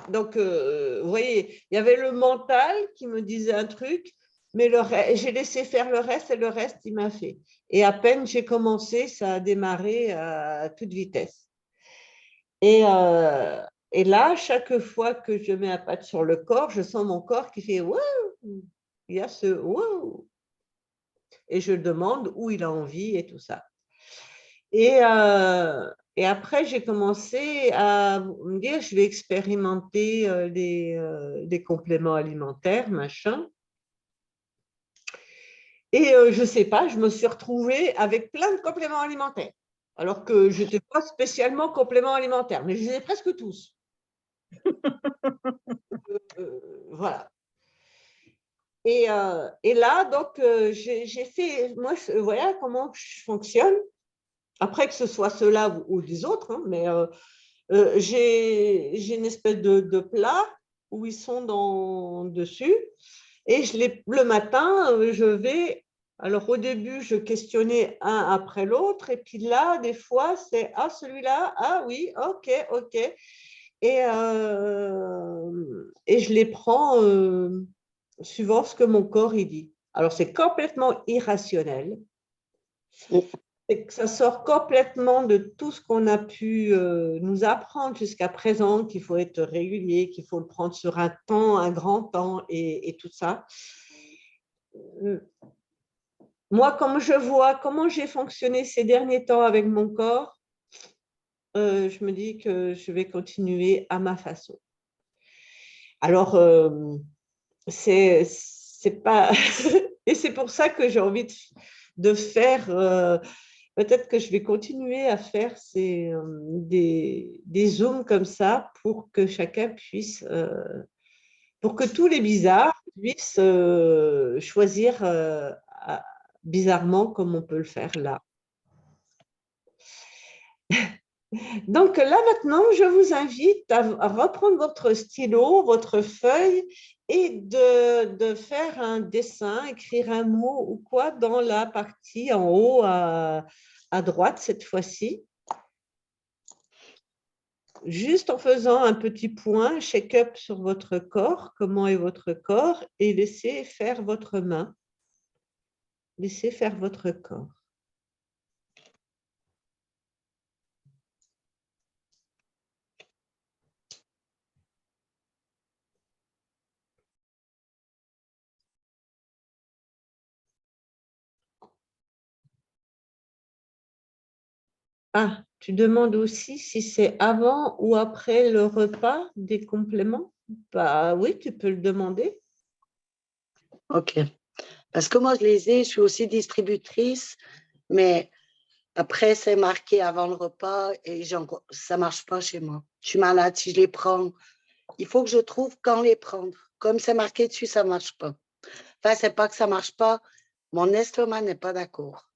Donc, vous voyez, il y avait le mental qui me disait un truc, mais j'ai laissé faire le reste et le reste, il m'a fait. Et à peine j'ai commencé, ça a démarré à toute vitesse. Et là, chaque fois que je mets un patch sur le corps, je sens mon corps qui fait « wow ». Il y a ce « wow ». Et je demande où il a envie et tout ça. Et après, j'ai commencé à me dire, je vais expérimenter des compléments alimentaires, machin. Et je ne sais pas, je me suis retrouvée avec plein de compléments alimentaires, alors que je n'étais pas spécialement complément alimentaire, mais je les ai presque tous. Voilà. Et là, donc, j'ai fait, moi, voilà comment je fonctionne. Après, que ce soit ceux-là ou les autres, hein, mais j'ai une espèce de plat où ils sont dessus. Et le matin, je vais… Alors, au début, je questionnais un après l'autre. Et puis là, des fois, c'est « Ah, celui-là, ah oui, ok, ok ». Et je les prends suivant ce que mon corps il dit. Alors, c'est complètement irrationnel. C'est que ça sort complètement de tout ce qu'on a pu nous apprendre jusqu'à présent, qu'il faut être régulier, qu'il faut le prendre sur un temps, un grand temps et tout ça. Moi, comme je vois comment j'ai fonctionné ces derniers temps avec mon corps, je me dis que je vais continuer à ma façon. Alors, c'est pas… Et c'est pour ça que j'ai envie de faire… peut-être que je vais continuer à faire des zooms comme ça pour que chacun puisse… pour que tous les bizarres puissent choisir bizarrement comme on peut le faire là. Donc là maintenant, je vous invite à reprendre votre stylo, votre feuille et de faire un dessin, écrire un mot ou quoi dans la partie en haut à droite cette fois-ci. Juste en faisant un petit point, check-up sur votre corps, comment est votre corps et laissez faire votre main. Laissez faire votre corps. Ah, tu demandes aussi si c'est avant ou après le repas des compléments? Bah oui, tu peux le demander. Ok. Parce que moi, je les ai, je suis aussi distributrice, mais après, c'est marqué avant le repas et ça ne marche pas chez moi. Je suis malade si je les prends. Il faut que je trouve quand les prendre. Comme c'est marqué dessus, ça ne marche pas. Enfin, c'est pas que ça ne marche pas. Mon estomac n'est pas d'accord.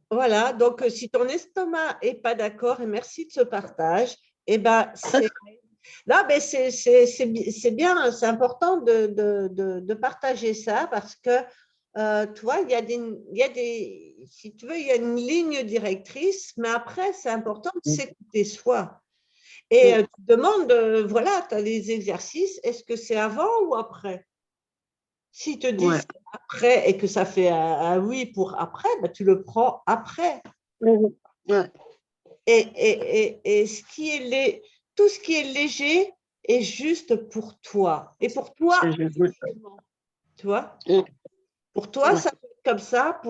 Voilà, donc si ton estomac n'est pas d'accord, et merci de ce partage, eh ben, c'est bien, c'est important de partager ça parce que, tu vois, si tu veux, il y a une ligne directrice, mais après, c'est important de s'écouter soi. Et tu demandes, voilà, tu as les exercices, est-ce que c'est avant ou après? Si te disent après et que ça fait un oui pour après, ben, tu le prends après. Ouais. Et tout ce qui est léger est juste pour toi. Et pour toi, tu vois, pour toi, ça peut être comme ça.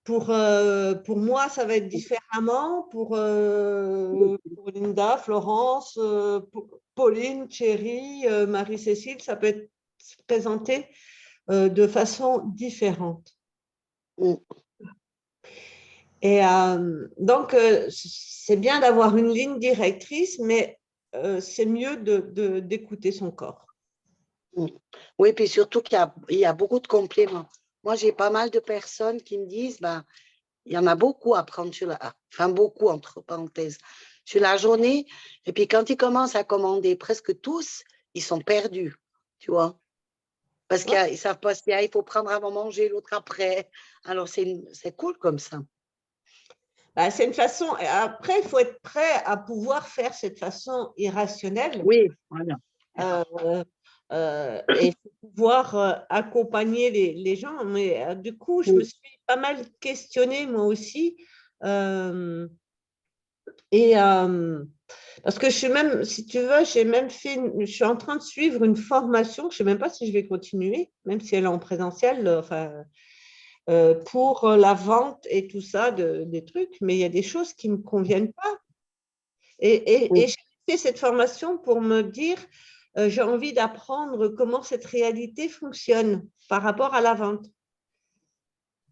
pour moi, ça va être différemment. Pour Linda, Florence, Pauline, Thierry, Marie-Cécile, ça peut être présenté de façon différente. Mm. Et donc, c'est bien d'avoir une ligne directrice, mais c'est mieux d'écouter son corps. Mm. Oui, puis surtout qu'il y a beaucoup de compléments. Moi, j'ai pas mal de personnes qui me disent, ben, il y en a beaucoup à prendre enfin beaucoup entre parenthèses, sur la journée. Et puis quand ils commencent à commander, presque tous, ils sont perdus, tu vois. Parce qu'ils ne savent pas il faut prendre un moment, manger, l'autre après. Alors, c'est cool comme ça. Bah, c'est une façon. Après, il faut être prêt à pouvoir faire cette façon irrationnelle. Oui, voilà. Et pouvoir accompagner les gens. Mais du coup, je me suis pas mal questionnée moi aussi. Et parce que je suis même, si tu veux, je suis en train de suivre une formation. Je ne sais même pas si je vais continuer, même si elle est en présentiel. Enfin, pour la vente et tout ça, des trucs, mais il y a des choses qui ne me conviennent pas. Et j'ai fait cette formation pour me dire, j'ai envie d'apprendre comment cette réalité fonctionne par rapport à la vente.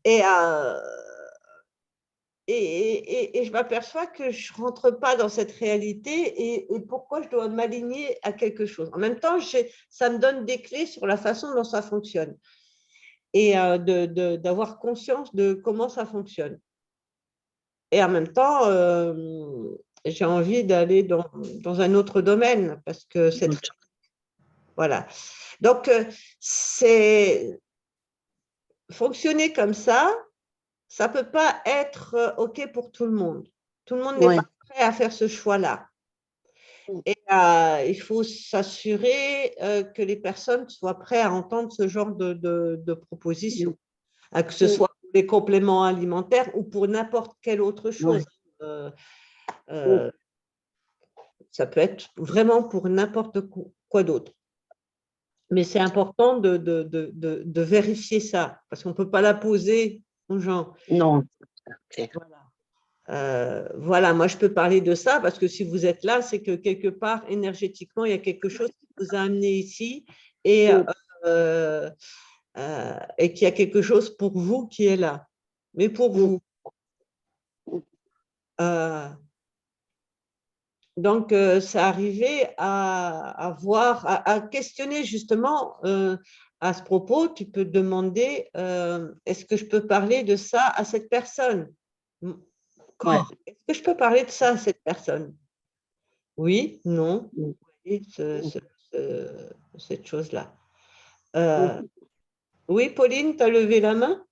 Et, et je m'aperçois que je ne rentre pas dans cette réalité et pourquoi je dois m'aligner à quelque chose. En même temps, ça me donne des clés sur la façon dont ça fonctionne et d'avoir conscience de comment ça fonctionne. Et en même temps, j'ai envie d'aller dans un autre domaine parce que voilà. Donc, c'est fonctionner comme ça ne peut pas être OK pour tout le monde. Tout le monde n'est pas prêt à faire ce choix-là. Et il faut s'assurer que les personnes soient prêtes à entendre ce genre de propositions, que ce soit pour les compléments alimentaires ou pour n'importe quelle autre chose. Ça peut être vraiment pour n'importe quoi d'autre. Mais c'est important de vérifier ça, parce qu'on ne peut pas la poser aux gens. Non. Voilà, moi je peux parler de ça, parce que si vous êtes là, c'est que quelque part, énergétiquement, il y a quelque chose qui vous a amené ici et qu'il y a quelque chose pour vous qui est là. Mais pour vous. Donc, c'est arrivé à voir, à questionner justement à ce propos. Tu peux demander, est-ce que je peux parler de ça à cette personne? Corps, est-ce que je peux parler de ça à cette personne? Oui, non, oui, cette chose-là. Oui, Pauline, tu as levé la main?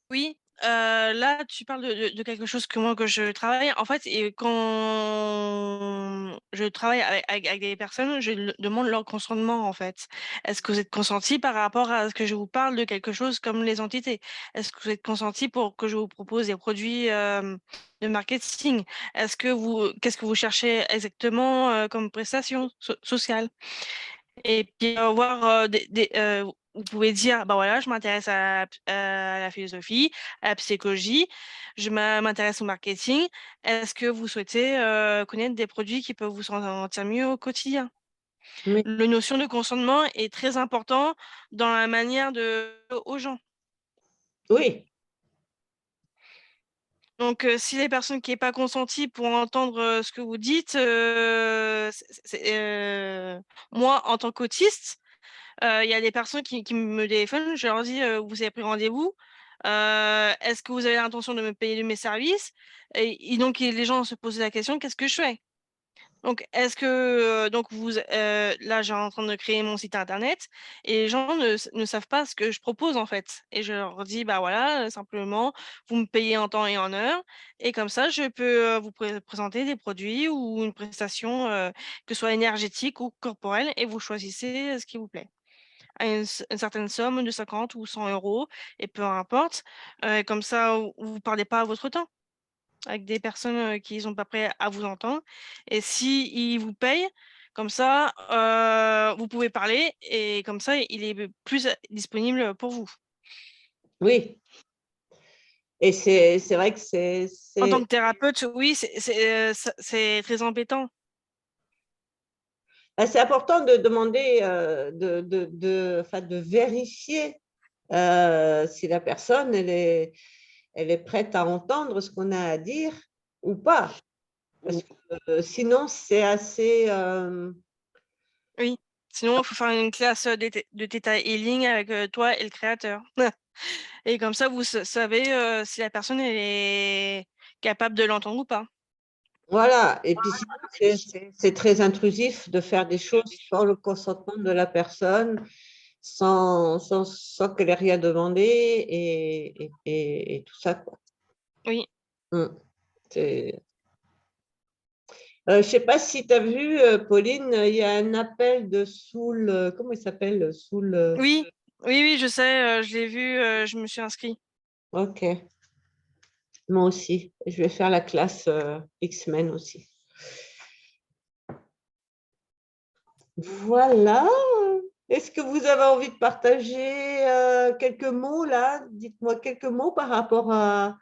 Oui, là, tu parles de quelque chose que moi, que je travaille. En fait, et quand je travaille avec des personnes, je demande leur consentement, en fait. Est-ce que vous êtes consenti par rapport à ce que je vous parle de quelque chose comme les entités? Est-ce que vous êtes consenti pour que je vous propose des produits de marketing? Qu'est-ce que vous cherchez exactement comme prestation sociale? Et puis voir vous pouvez dire, bah voilà, je m'intéresse à la philosophie, à la psychologie, je m'intéresse au marketing. Est-ce que vous souhaitez connaître des produits qui peuvent vous sentir mieux au quotidien? Oui. La notion de consentement est très important dans la manière aux gens. Oui. Donc, si les personnes qui n'est pas consenties pour entendre ce que vous dites, moi, en tant qu'autiste, il y a des personnes qui me téléphonent, je leur dis, vous avez pris rendez-vous, est-ce que vous avez l'intention de me payer de mes services? Et donc les gens se posent la question, qu'est-ce que je fais? Donc, est-ce que donc là, j'ai en train de créer mon site internet et les gens ne savent pas ce que je propose en fait. Et je leur dis, bah voilà, simplement, vous me payez en temps et en heure, et comme ça, je peux vous présenter des produits ou une prestation, que ce soit énergétique ou corporelle, et vous choisissez ce qui vous plaît à une certaine somme de 50 ou 100 euros, et peu importe. Comme ça, vous parlez pas à votre temps avec des personnes qui sont pas prêts à vous entendre. Et si ils vous payent, comme ça, vous pouvez parler, et comme ça, il est plus disponible pour vous. Oui. Et c'est vrai que En tant que thérapeute, oui, c'est très embêtant. c'est important de demander, enfin, de vérifier si la personne elle est prête à entendre ce qu'on a à dire ou pas. Parce que sinon, c'est assez. Oui. Sinon, il faut faire une classe de Theta Healing avec toi et le créateur. Et comme ça, vous savez si la personne elle est capable de l'entendre ou pas. Voilà. Et puis, sinon, c'est très intrusif de faire des choses sans le consentement de la personne, sans qu'elle ait rien demandé et tout ça, quoi. Oui. C'est- je ne sais pas si tu as vu, Pauline, il y a un appel de Soul, comment il s'appelle? Soul. Oui, oui, oui, je sais, je l'ai vu, je me suis inscrite. Ok, moi aussi. Je vais faire la classe X-Men aussi. Voilà. Est-ce que vous avez envie de partager quelques mots là? Dites-moi quelques mots par rapport à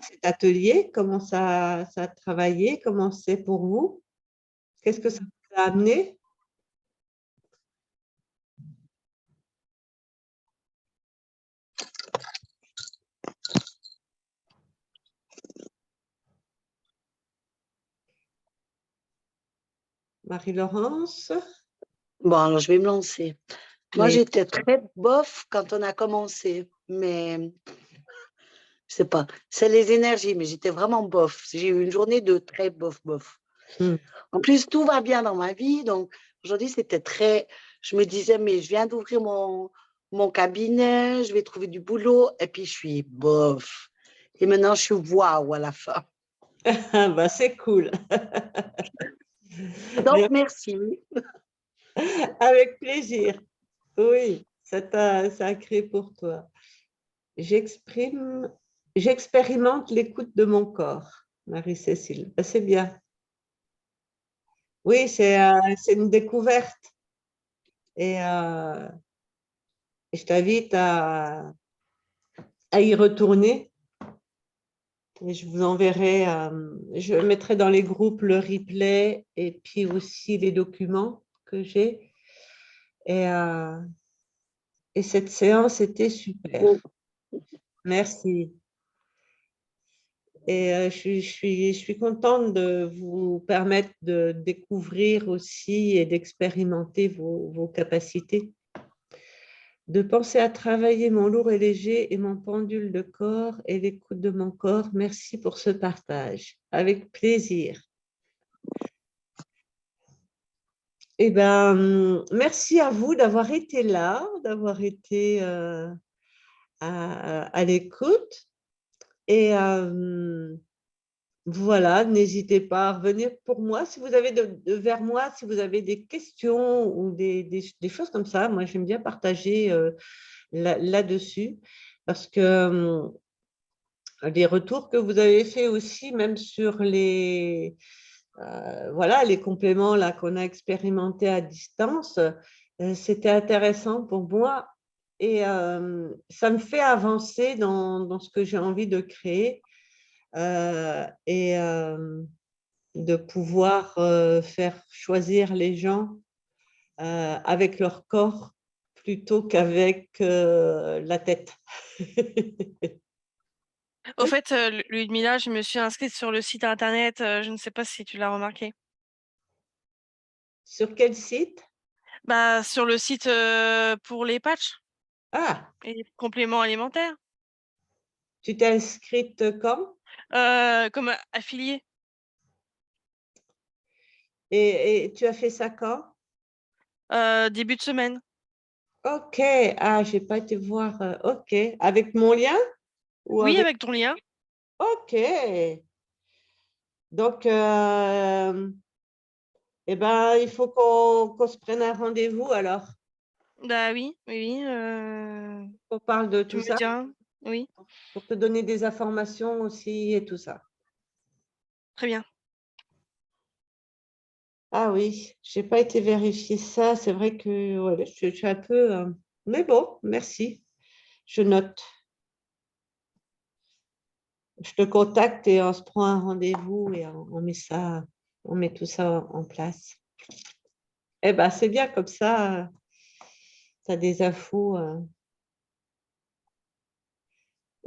cet atelier. Comment ça a travaillé? Comment c'est pour vous? Qu'est-ce que ça vous a amené? Marie-Laurence? Bon, alors je vais me lancer. Moi, Oui. j'étais très bof quand on a commencé, mais je sais pas, c'est les énergies, mais j'étais vraiment bof. J'ai eu une journée de très bof, bof. Hmm. En plus, tout va bien dans ma vie, donc aujourd'hui, c'était très. Je me disais, mais je viens d'ouvrir mon cabinet, je vais trouver du boulot, et puis je suis bof. Et maintenant, je suis waouh à la fin. Bah, c'est cool. Donc, merci. Avec plaisir. Oui, ça a créé pour toi. J'exprime, j'expérimente l'écoute de mon corps, Marie-Cécile. Ben, c'est bien. Oui, c'est une découverte. Et je t'invite à y retourner. Et je vous enverrai, je mettrai dans les groupes le replay et puis aussi les documents que j'ai. Et, et cette séance était super. Merci. Et je suis contente de vous permettre de découvrir aussi et d'expérimenter vos capacités, de penser à travailler mon lourd et léger et mon pendule de corps et l'écoute de mon corps. Merci pour ce partage. Avec plaisir. Eh ben, merci à vous d'avoir été là, d'avoir été à l'écoute. Et voilà, n'hésitez pas à revenir pour moi si vous avez vers moi, si vous avez des questions ou des choses comme ça. Moi, j'aime bien partager là-dessus parce que les retours que vous avez faits aussi, même sur voilà, les compléments là qu'on a expérimentés à distance, c'était intéressant pour moi et ça me fait avancer dans ce que j'ai envie de créer. Et de pouvoir faire choisir les gens avec leur corps plutôt qu'avec la tête. Au fait, Ludmila, je me suis inscrite sur le site internet, je ne sais pas si tu l'as remarqué. Sur quel site? Bah, sur le site pour les patchs Ah, et les compléments alimentaires, tu t'es inscrite quand? comme affilié. Et tu as fait ça quand? Début de semaine. Ok, ah, j'ai pas été voir. Ok, avec mon lien ou Oui, avec. avec ton lien. Ok, donc eh ben, il faut qu'on se prenne un rendez-vous alors. Bah oui, oui, oui. On parle de Tu tout me ça diras. Oui, pour te donner des informations aussi et tout ça. très bien. Ah oui, j'ai pas été vérifier ça. C'est vrai que ouais, je suis un peu. Mais bon, merci. Je note. je te contacte et on se prend un rendez-vous et on met tout ça en place. Eh ben, c'est bien comme ça, tu as des infos.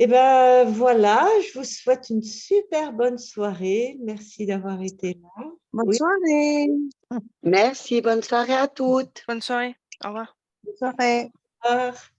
Eh ben voilà, je vous souhaite une super bonne soirée. Merci d'avoir été là. Bonne Oui. soirée. Merci, bonne soirée à toutes. Bonne soirée. Au revoir. Bonne soirée. Au revoir.